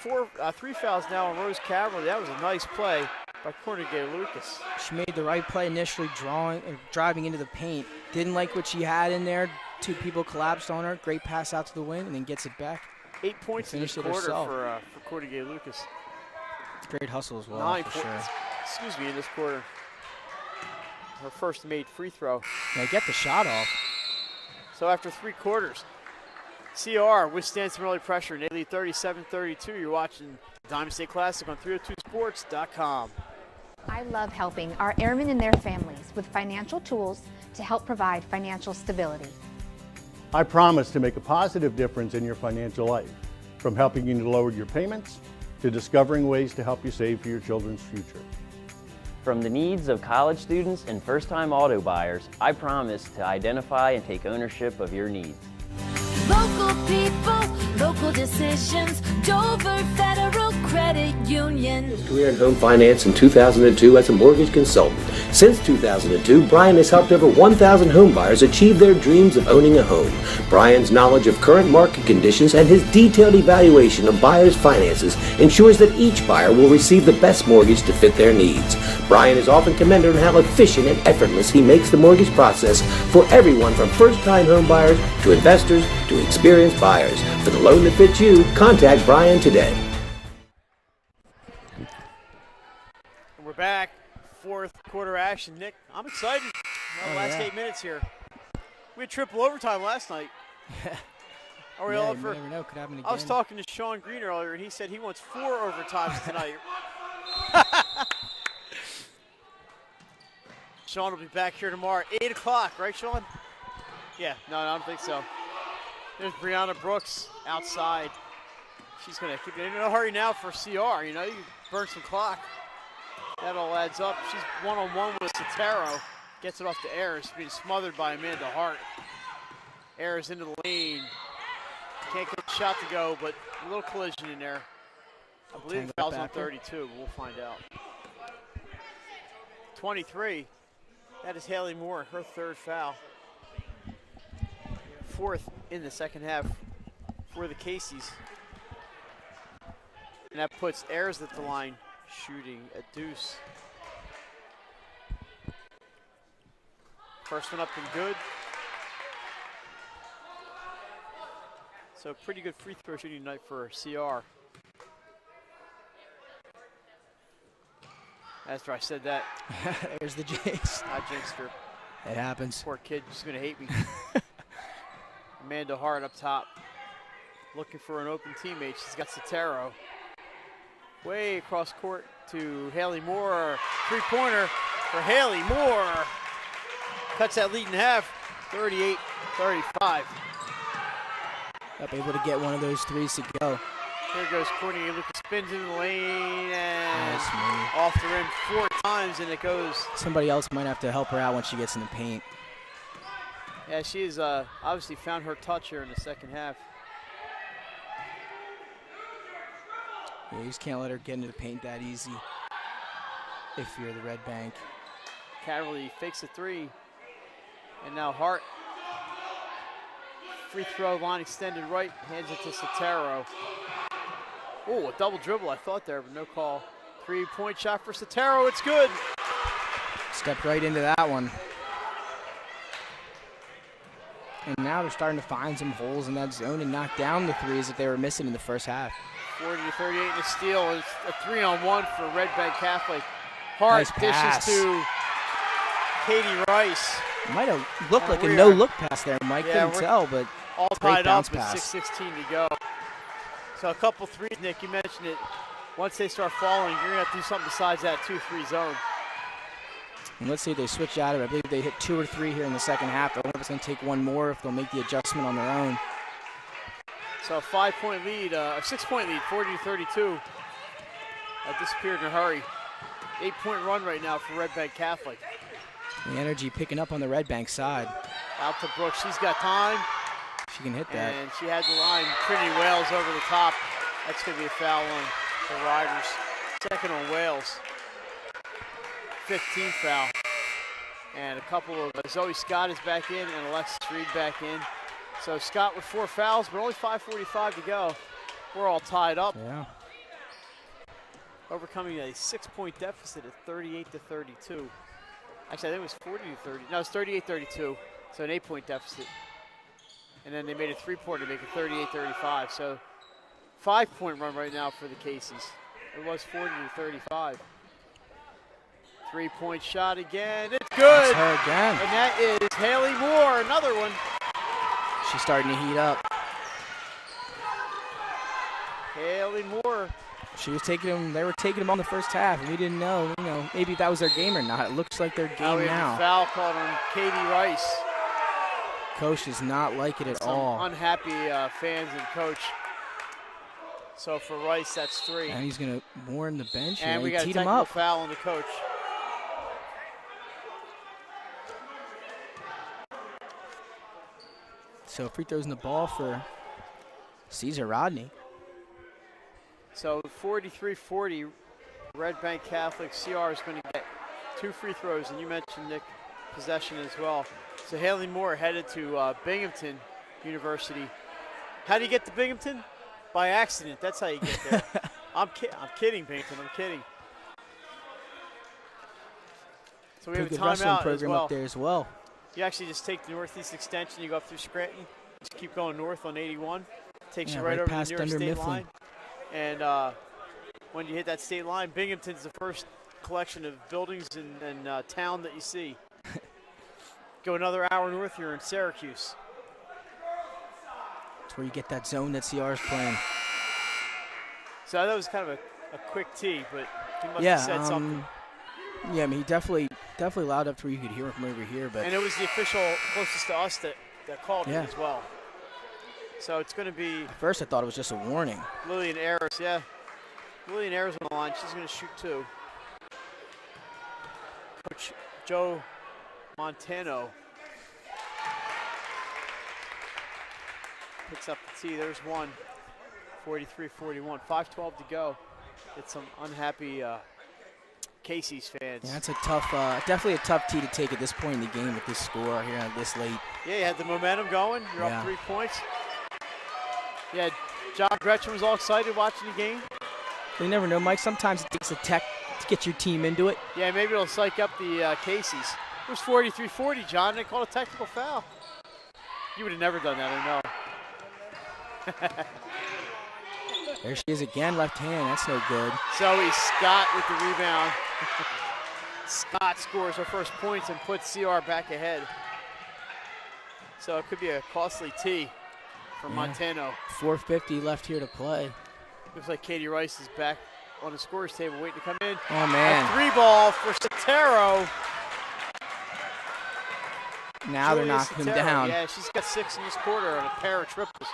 Three fouls now on Rose Cavalry. That was a nice play by Cornegay-Lucas. She made the right play initially, driving into the paint. Didn't like what she had in there. Two people collapsed on her. Great pass out to the wing, and then gets it back. 8 points in this quarter for Cornegay-Lucas. Great hustle as well. 9 for points. Sure. Excuse me, in this quarter. Her first made free throw. Now get the shot off. So after 3 quarters, CR withstands some early pressure. And they lead 37-32. You're watching Diamond State Classic on 302sports.com. I love helping our airmen and their families with financial tools to help provide financial stability. I promise to make a positive difference in your financial life, from helping you to lower your payments to discovering ways to help you save for your children's future. From the needs of college students and first-time auto buyers, I promise to identify and take ownership of your needs. Local people, local decisions, Dover Federal Credit Union. His career in home finance in 2002 as a mortgage consultant. Since 2002, Brian has helped over 1,000 home buyers achieve their dreams of owning a home. Brian's knowledge of current market conditions and his detailed evaluation of buyers' finances ensures that each buyer will receive the best mortgage to fit their needs. Brian is often commended on how efficient and effortless he makes the mortgage process for everyone from first-time home buyers to investors to experienced buyers. For the loan that fits you, contact Brian today. And we're back. Fourth quarter action. Nick, I'm excited. Last 8 minutes here. We had triple overtime last night. Are we all for? You never know. Could happen again. I was talking to Sean Green earlier, and he said he wants 4 overtimes tonight. Sean will be back here tomorrow, 8 o'clock, right, Sean? Yeah, no, I don't think so. There's Brianna Brooks outside. She's going to keep it in a hurry now for CR. You know, you burn some clock. That all adds up. She's one-on-one with Sotero. Gets it off to Ayers, being smothered by Amanda Hart. Ayers into the lane. Can't get the shot to go, but a little collision in there. I believe the foul's on 32, but we'll find out. 23. That is Haley Moore, her third foul. Fourth in the second half for the Caseys. And that puts Ayers at the line, shooting a deuce. First one up and good. So pretty good free throw shooting night for CR. After I said that. There's the jinx. I jinxed her. It happens. Poor kid, she's gonna hate me. Amanda Hart up top. Looking for an open teammate. She's got Sotero. Way across court to Haley Moore. Three-pointer for Haley Moore. Cuts that lead in half, 38-35. Up able to get one of those threes to go. Here goes Courtney. Lucas spins into the lane and off the rim 4 times, and it goes. Somebody else might have to help her out when she gets in the paint. Yeah, she has obviously found her touch here in the second half. Yeah, you just can't let her get into the paint that easy if you're the Red Bank. Cavalry fakes a three, and now Hart. Free throw line extended right, hands it to Sotero. Oh, a double dribble I thought there, but no call. 3-point shot for Sotero, it's good. Stepped right into that one. And now they're starting to find some holes in that zone and knock down the threes that they were missing in the first half. 40-38 and a steal. It's a 3-on-1 for Red Bank Catholic. Hart nice dishes to Katie Rice. Might have looked like a no-look pass there, Mike. Yeah, couldn't tell, but all great tied bounce up with pass. 6:16 to go. So a couple threes, Nick, you mentioned it. Once they start falling, you're going to have to do something besides that 2-3 zone. And let's see if they switch out of it. I believe they hit 2 or 3 here in the second half. I wonder if it's going to take one more, if they'll make the adjustment on their own. So a 5-point lead, a 6-point lead, 40-32. That disappeared in a hurry. 8-point run right now for Red Bank Catholic. The energy picking up on the Red Bank side. Out to Brooks, she's got time. She can hit that. And she had the line. Trinity Wales over the top. That's going to be a foul on the Riders. Second on Wales. 15th foul. And a couple of Zoe Scott is back in and Alexis Reed back in. So Scott with 4 fouls, but only 5:45 to go. We're all tied up. Yeah. Overcoming a 6-point deficit at 38-32. Actually, I think it was 40-30. No, it's 38-32. So an 8-point deficit. And then they made a 3-pointer to make it 38-35. So 5-point run right now for the Caseys. It was 40-35. 3-point shot again. It's good. That's her again. And that is Haley Moore, another one. She's starting to heat up. Haley Moore. She was taking them. They were taking them on the first half, and we didn't know. You know, maybe that was their game or not. It looks like their game We have now. a foul called on Katie Rice. Coach does not like it at all. Unhappy fans and coach. So for Rice, that's 3. And he's going to warn the bench. And we he got a teed him technical up. foul on the coach. So free throws in the ball for Caesar Rodney. So 43-40, Red Bank Catholic. CR is going to get 2 free throws, and you mentioned, Nick, possession as well. So Haley Moore headed to Binghamton University. How do you get to Binghamton? By accident. That's how you get there. I'm kidding, Binghamton. I'm kidding. So we have a Pretty good wrestling timeout program as well. up there as well. You actually just take the Northeast Extension. You go up through Scranton. Just keep going north on 81. Takes Yeah, you right over past the nearest Dunder state Mifflin. line. And when you hit that state line, Binghamton's the first collection of buildings and town that you see. Go another hour north, you're in Syracuse. That's where you get that zone that CR is playing. So that was kind of a quick tee, but he must Yeah, have said something. Yeah, I mean, he definitely loud up to where you could hear him from over here. But And it was the official closest to us that called it as well. So it's going to be At first, I thought it was just a warning. Lillian Ayers, yeah. Lillian Ayers on the line. She's going to shoot 2. Coach Joe Montano picks up the tee. There's one. 43-41. 5:12 to go. It's some unhappy Casey's fans. Yeah, that's a tough, definitely a tough tee to take at this point in the game with this score here this late. Yeah, you had the momentum going. You're up 3 points. Yeah, John Gretchen was all excited watching the game. You never know, Mike. Sometimes it takes a tech to get your team into it. Yeah, maybe it'll psych up the Casey's. It was 43-40, John. They called a technical foul. You would have never done that, I know. There she is again, left hand. That's no good. Zoe Scott with the rebound. Scott scores her first points and puts CR back ahead. So it could be a costly tee for Montano. 4:50 left here to play. Looks like Katie Rice is back on the scorer's table waiting to come in. Oh, man. A 3-ball for Sotero. Now they're knocking him down. Yeah, she's got 6 in this quarter on a pair of triples.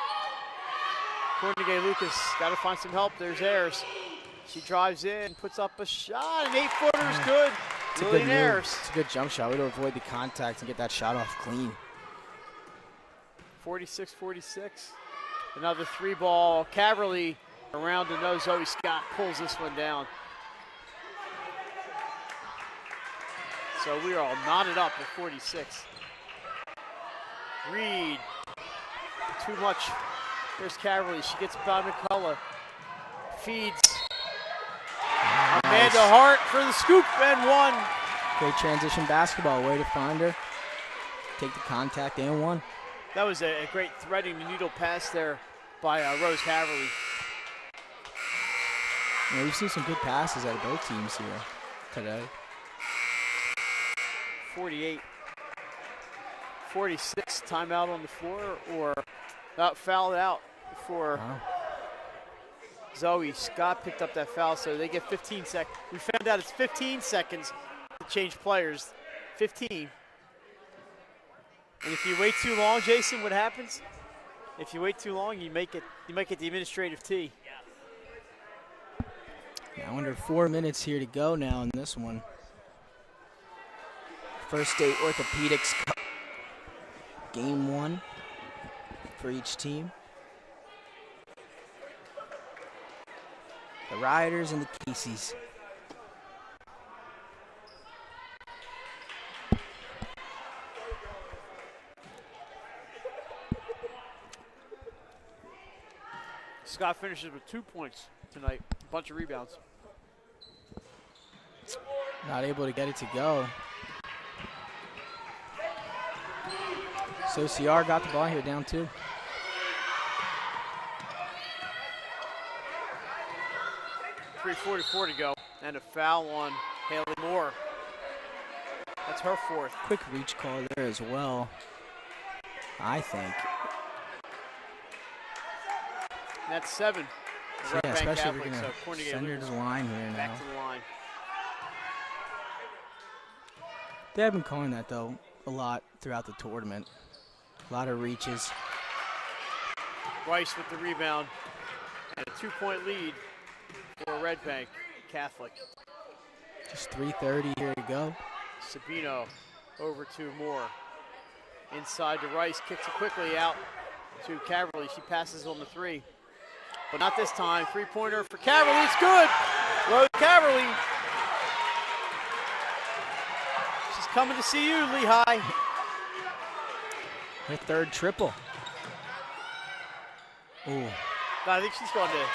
Cornegay Lucas got to find some help. There's Ayers. She drives in, puts up a shot. An 8-footer is good. It's a good move. It's a good jump shot. Way to avoid the contact and get that shot off clean. 46-46. Another 3-ball. Caverly around the nose. Zoe Scott pulls this one down. So we are all knotted up at 46. Reed. Too much. There's Caverly. She gets by McCullough. Feeds. Amanda Hart for the scoop and 1. Great transition basketball. Way to find her. Take the contact and 1. That was a great threading the needle pass there by Rose Caverly. Yeah, we've seen some good passes out of both teams here today. 48. 46 timeout on the floor or not fouled out for Zoe. Scott picked up that foul, so they get 15 seconds. We found out it's 15 seconds to change players. 15. And if you wait too long, Jason, what happens? If you wait too long, you might get the administrative tee. Now under 4 minutes here to go now in this one. First State Orthopedics Cup. Game 1 for each team. The Riders and the Casey's. Scott finishes with 2 points tonight. A bunch of rebounds. Not able to get it to go. So CR got the ball here down 2. .344 to go, and a foul on Haley Moore. That's her 4th. Quick reach call there as well, I think. And that's 7. So yeah, especially if you're Catholic, going to send her to the line here now. Back to the line. They have been calling that, though, a lot throughout the tournament. A lot of reaches. Rice with the rebound. And a 2-point lead for Red Bank Catholic. Just 3:30 here to go. Sabino over to Moore. Inside to Rice, kicks it quickly out to Caverly. She passes on the 3. But not this time. 3-pointer for Caverly. It's good. Rose Caverly. She's coming to see you, Lehigh. Her 3rd triple. Ooh. No, I think she's going to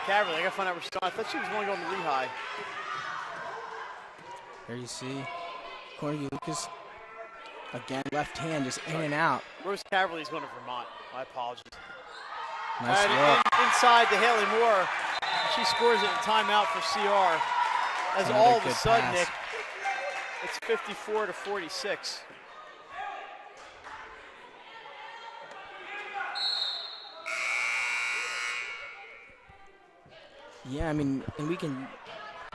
Caverly. I got to find out where she's going. I thought she was only going to Lehigh. There you see Cornegay Lucas. Again, left hand just in and out. Rose Caverly's going to Vermont. My apologies. Nice inside to Haley Moore. She scores it in timeout for CR. As Another all of a good sudden, pass. Nick, it's 54-46. Yeah, I mean, and we can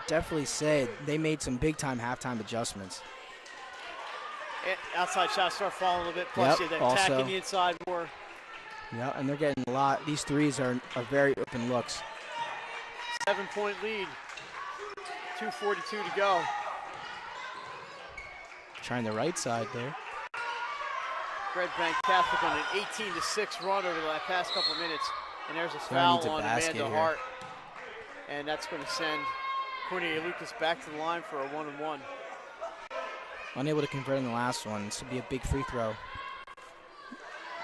definitely say they made some big-time halftime adjustments. Outside shots start falling a little bit. Plus, Yep, they're also. attacking the inside more. Yeah, and they're getting a lot. These threes are very open looks. 7-point lead. 2:42 to go. Trying the right side there. Red Bank Catholic on an 18-6 run over the past couple of minutes. And there's a foul on Amanda Hart. And that's going to send Cornelia Lucas back to the line for a 1-and-1. Unable to convert in the last one. This would be a big free throw.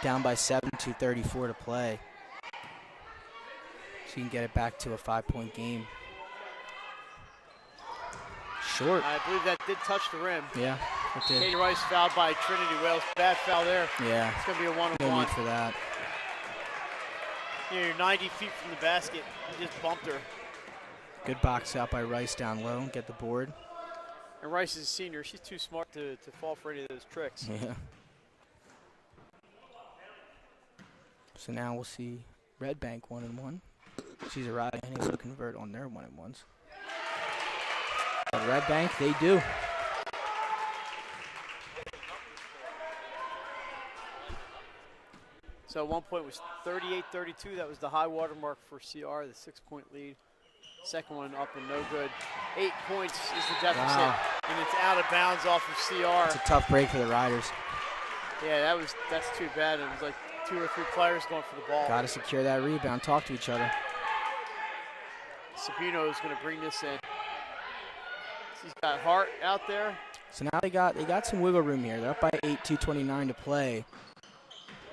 Down by 7, 2:34 to play. So you can get it back to a 5-point game. Short. I believe that did touch the rim. Yeah, it did. Katie Rice fouled by Trinity Wales. Bad foul there. Yeah. It's going to be a 1-and-1. No need for that. You're 90 feet from the basket. You just bumped her. Good box out by Rice down low. Get the board. And Rice is a senior. She's too smart to fall for any of those tricks. Yeah. So now we'll see Red Bank 1-and-1. She's arriving able to convert on their 1-and-1s. But Red Bank, they do. So at one point was 38-32. That was the high water mark for CR, the 6-point lead. Second one up and no good. 8 points is the deficit, and it's out of bounds off of CR. It's a tough break for the Riders. Yeah, that's too bad. It was like 2 or 3 players going for the ball. Got to secure that rebound, talk to each other. Sabino is going to bring this in. She's got Hart out there. So now they got some wiggle room here. They're up by 8, 2:29 to play.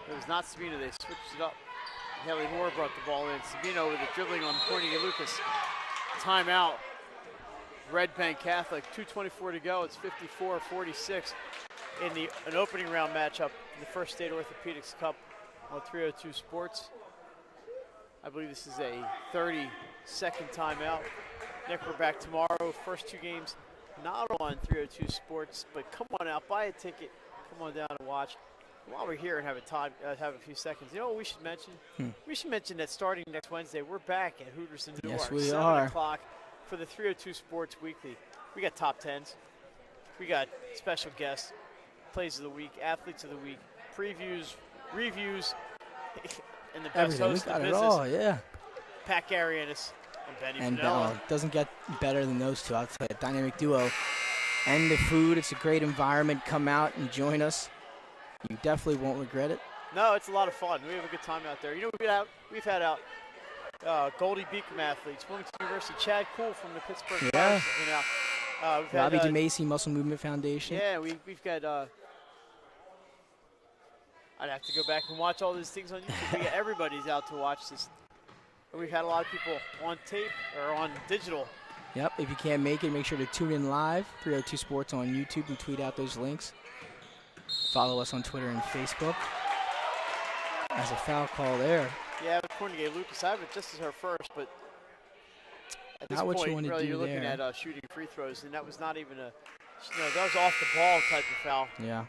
It was not Sabino. They switched it up. Haley Moore brought the ball in. Sabino with a dribbling on Cornelia Lucas. Timeout. Red Bank Catholic. 2:24 to go. It's 54-46 in an opening round matchup in the First State Orthopedics Cup on 302 Sports. I believe this is a 30-second timeout. Nick, we're back tomorrow. First 2 games not on 302 Sports, but come on out, buy a ticket, come on down and watch. While we're here and have a few seconds, you know what we should mention? We should mention that starting next Wednesday, we're back at Hooters in Newark. Yes, we 7 are. o'clock for the 302 Sports Weekly. We got top 10s. We got special guests, plays of the week, athletes of the week, previews, reviews, and the best Everything. host We in got the it business. all, yeah. Pat Garianis and Benny And Vanilla. doesn't get better than those two. I'll tell you, dynamic duo. And the food, it's a great environment. Come out and join us. You definitely won't regret it. No, it's a lot of fun. We have a good time out there. You know, we've had out Goldie Beacom athletes, Wilmington University, Chad Cool from the Pittsburgh Yeah. Pirates, you know. We've Robbie had, DeMacy, Muscle Movement Foundation. Yeah, we've got. I'd have to go back and watch all these things on YouTube. We got everybody's out to watch this. And we've had a lot of people on tape or on digital. Yep, if you can't make it, make sure to tune in live. 302 Sports on YouTube and tweet out those links. Follow us on Twitter and Facebook. As a foul call there. Yeah, Cornelia Lucas, I have it just as her first, but at this Not what point, you want to really, do you're looking there. at shooting free throws, and that was not even that was off the ball type of foul. Yeah.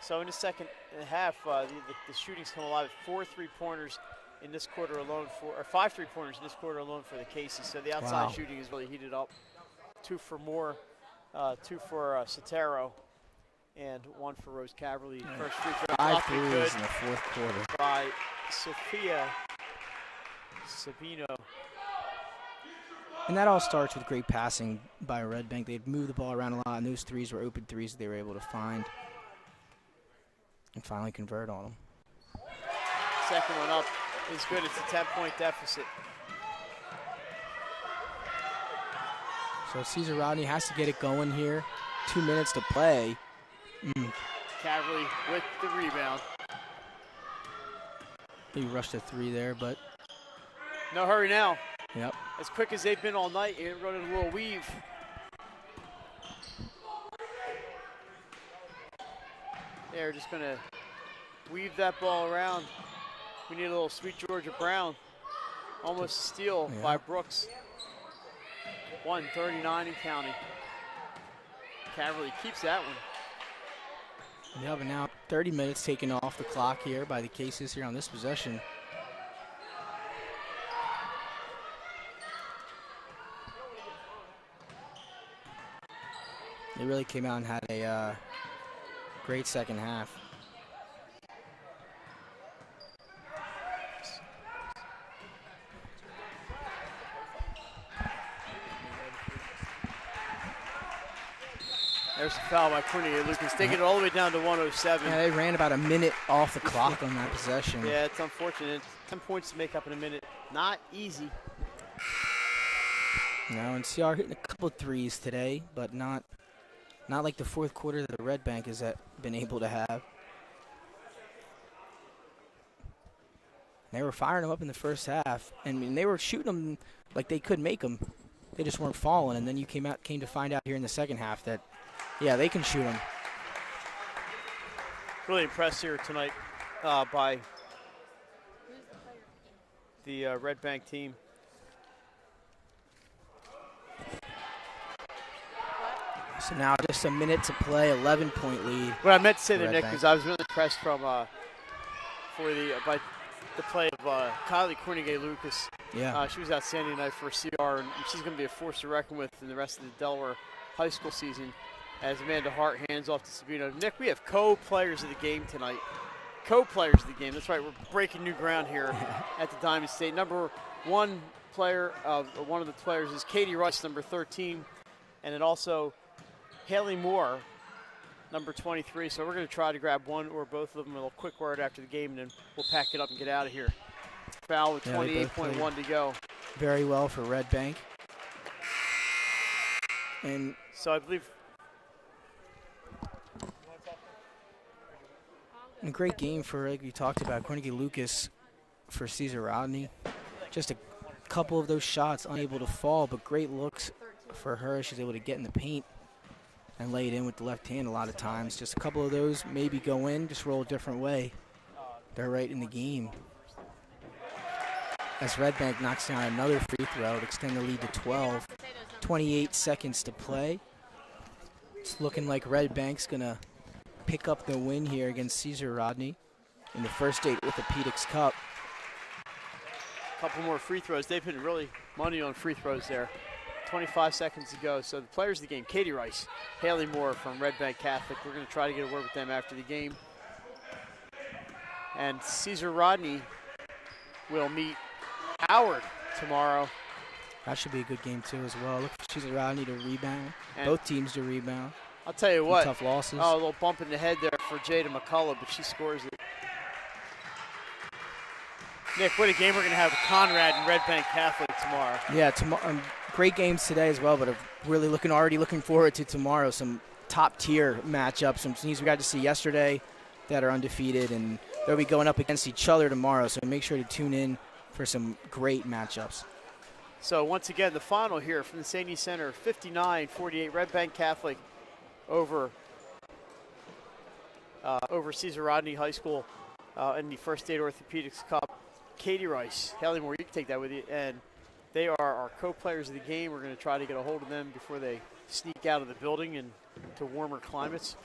So in the second half, the shootings come alive. 4 3-pointers in this quarter alone, or 5 3-pointers in this quarter alone for the Casey. So the outside shooting is really heated up. 2 for Moore, 2 for Sotero, and 1 for Rose Caverly. First free throw, 5 good threes in the fourth quarter. by Sophia Sabino. And that all starts with great passing by Red Bank. They'd move the ball around a lot, and those threes were open threes that they were able to find and finally convert on them. Second one up is good. It's a 10-point deficit. So Caesar Rodney has to get it going here. 2 minutes to play. Caverly with the rebound. He rushed a 3 there, but No hurry now. yep. As quick as they've been all night, you're running a little weave. They're just going to weave that ball around. We need a little sweet Georgia Brown. Almost a steal by Brooks. 139 in counting. Caverly keeps that one. Yeah, but now 30 minutes taken off the clock here by the Cases here on this possession. They really came out and had a great second half. There's a foul by Cornelia Lucas, taking it all the way down to 107. Yeah, they ran about a minute off the clock on that possession. Yeah, it's unfortunate. 10 points to make up in a minute. Not easy. No, and CR hitting a couple of threes today, but not like the fourth quarter that the Red Bank has been able to have. They were firing them up in the first half, and they were shooting them like they could make them. They just weren't falling, and then you came to find out here in the second half that, yeah, they can shoot them. Really impressed here tonight by the Red Bank team. So now just a minute to play, 11-point lead. What I meant to say there, Red Nick, Bank. is I was really impressed by the play of Kylie Cornegay Lucas. Yeah. She was outstanding tonight for CR, and she's going to be a force to reckon with in the rest of the Delaware high school season as Amanda Hart hands off to Sabino. Nick, we have co-players of the game tonight. Co-players of the game. That's right. We're breaking new ground here at the Diamond State. Number one player, one of the players is Katie Rice, number 13, and then also Haley Moore, number 23. So we're going to try to grab one or both of them. A little quick word after the game, and then we'll pack it up and get out of here. Foul with 28.1 to go. Very well for Red Bank. And so I believe a great game for, like we talked about, Cornegie Lucas for Cesar Rodney. Just a couple of those shots unable to fall, but great looks for her. She's able to get in the paint and lay it in with the left hand a lot of times. Just a couple of those maybe go in, just roll a different way. They're right in the game. As Red Bank knocks down another free throw to extend the lead to 12. 28 seconds to play. It's looking like Red Bank's going to pick up the win here against Cesar Rodney in the first state Orthopedics Cup. a couple more free throws. They've been really money on free throws there. 25 seconds to go. So the players of the game, Katie Rice, Haley Moore from Red Bank Catholic. We're going to try to get a word with them after the game. And Cesar Rodney will meet Howard tomorrow. That should be a good game, too, as well. Look for Cesar Rodney to rebound. And both teams to rebound. I'll tell you what. Tough losses. Oh, a little bump in the head there for Jada McCullough, but she scores it. Nick, what a game we're going to have with Conrad and Red Bank Catholic tomorrow. Yeah, tomorrow. Great games today as well, but I'm really already looking forward to tomorrow. Some top-tier matchups, some teams we got to see yesterday that are undefeated, and they'll be going up against each other tomorrow, so make sure to tune in for some great matchups. So once again, the final here from the Sandy Center, 59-48, Red Bank Catholic over Cesar Rodney High School in the First State Orthopedics Cup. Katie Rice, Haley Moore, you can take that with you, and they are our co-players of the game. We're going to try to get a hold of them before they sneak out of the building and to warmer climates.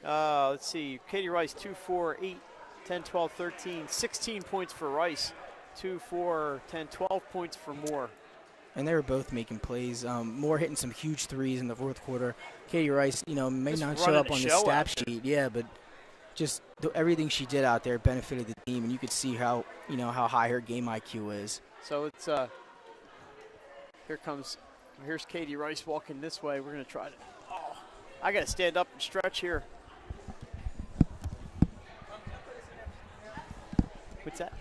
Let's see, Katie Rice, 2, 4, 8, 10, 12, 13, 16 points for Rice, 2, 4, 10, 12 points for Moore. And they were both making plays. Moore hitting some huge threes in the fourth quarter. Katie Rice, may Just not show up on the show stat sheet, yeah, but just everything she did out there benefited the team, and you could see how high her game IQ is. So it's here's Katie Rice walking this way. We're going to try to. Oh, I got to stand up and stretch here. What's that?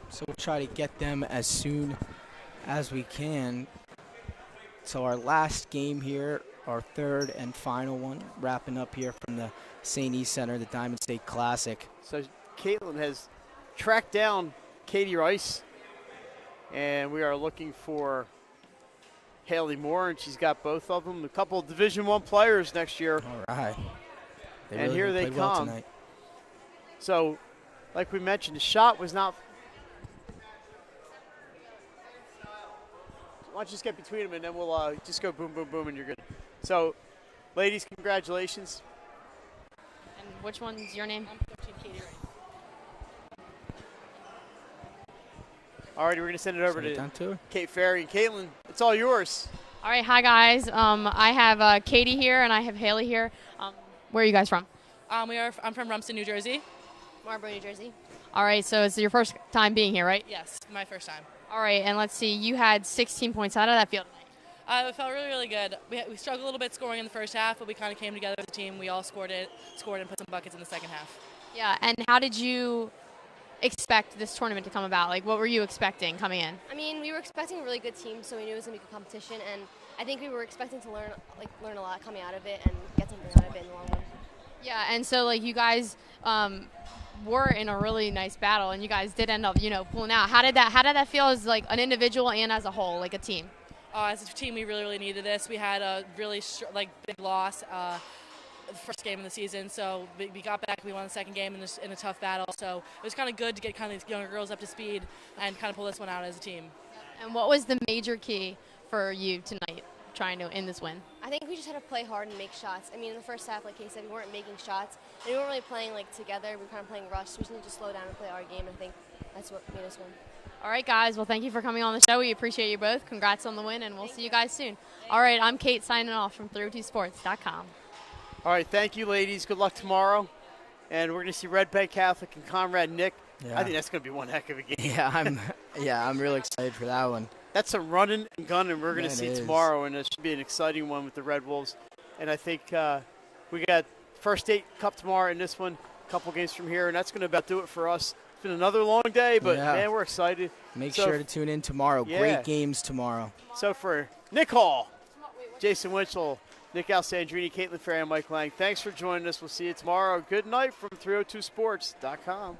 So we'll try to get them as soon as we can. So our last game here, our third and final one, wrapping up here from the St. E Center, the Diamond State Classic. So Caitlin has tracked down Katie Rice, and we are looking for Haley Moore, and she's got both of them. A couple of Division I players next year. All right. And here they played well come. tonight. So, like we mentioned, the shot was not. Why don't you just get between them, and then we'll just go boom, boom, boom, and you're good. So, ladies, congratulations. And which one's your name? I'm coaching Katie Rice. All right, we're going to send it over Send it to Kate Ferry. And Caitlin, it's all yours. All right, hi guys. I have Katie here and I have Haley here. Where are you guys from? I'm from Rumsden, New Jersey. Marlboro, New Jersey. All right, so it's your first time being here, right? Yes, my first time. All right, and let's see. You had 16 points. How did that feel tonight? It felt really, really good. We struggled a little bit scoring in the first half, but we kind of came together as a team. We all scored and put some buckets in the second half. Yeah, and how did you expect this tournament to come about? Like, what were you expecting coming in? I mean, we were expecting a really good team, so we knew it was going to be a good competition, and I think we were expecting to learn a lot coming out of it and get something out of it in the long run. Yeah, and so, like, you guys were in a really nice battle, and you guys did end up, pulling out. How did that feel as, like, an individual and as a whole, like a team? As a team, we really, really needed this. We had a really big loss the first game of the season, so we got back. We won the second game in a tough battle, so it was kind of good to get kind of these younger girls up to speed and kind of pull this one out as a team. And what was the major key for you tonight, trying to end this win? I think we just had to play hard and make shots. I mean, in the first half, like Kay said, we weren't making shots, and we weren't really playing together. We were kind of playing rush, so we just need to slow down and play our game. I think that's what made us win. All right, guys. Well, thank you for coming on the show. We appreciate you both. Congrats on the win, and we'll see you guys soon. All right, I'm Kate signing off from 302sports.com. All right, thank you, ladies. Good luck tomorrow. And we're going to see Red Bay Catholic and Conrad Nick. Yeah. I think that's going to be one heck of a game. Yeah, I'm really excited for that one. That's some running and gunning we're going to see is. tomorrow, and it should be an exciting one with the Red Wolves. And I think we got First State Cup tomorrow in this one, a couple games from here, and that's going to about do it for us. It's been another long day, but, man, we're excited. Make sure to tune in tomorrow. Yeah. Great games tomorrow. So for Nick Hall, Jason Winchell, Nick Alessandrini, Caitlin Ferry, and Mike Lang, thanks for joining us. We'll see you tomorrow. Good night from 302sports.com.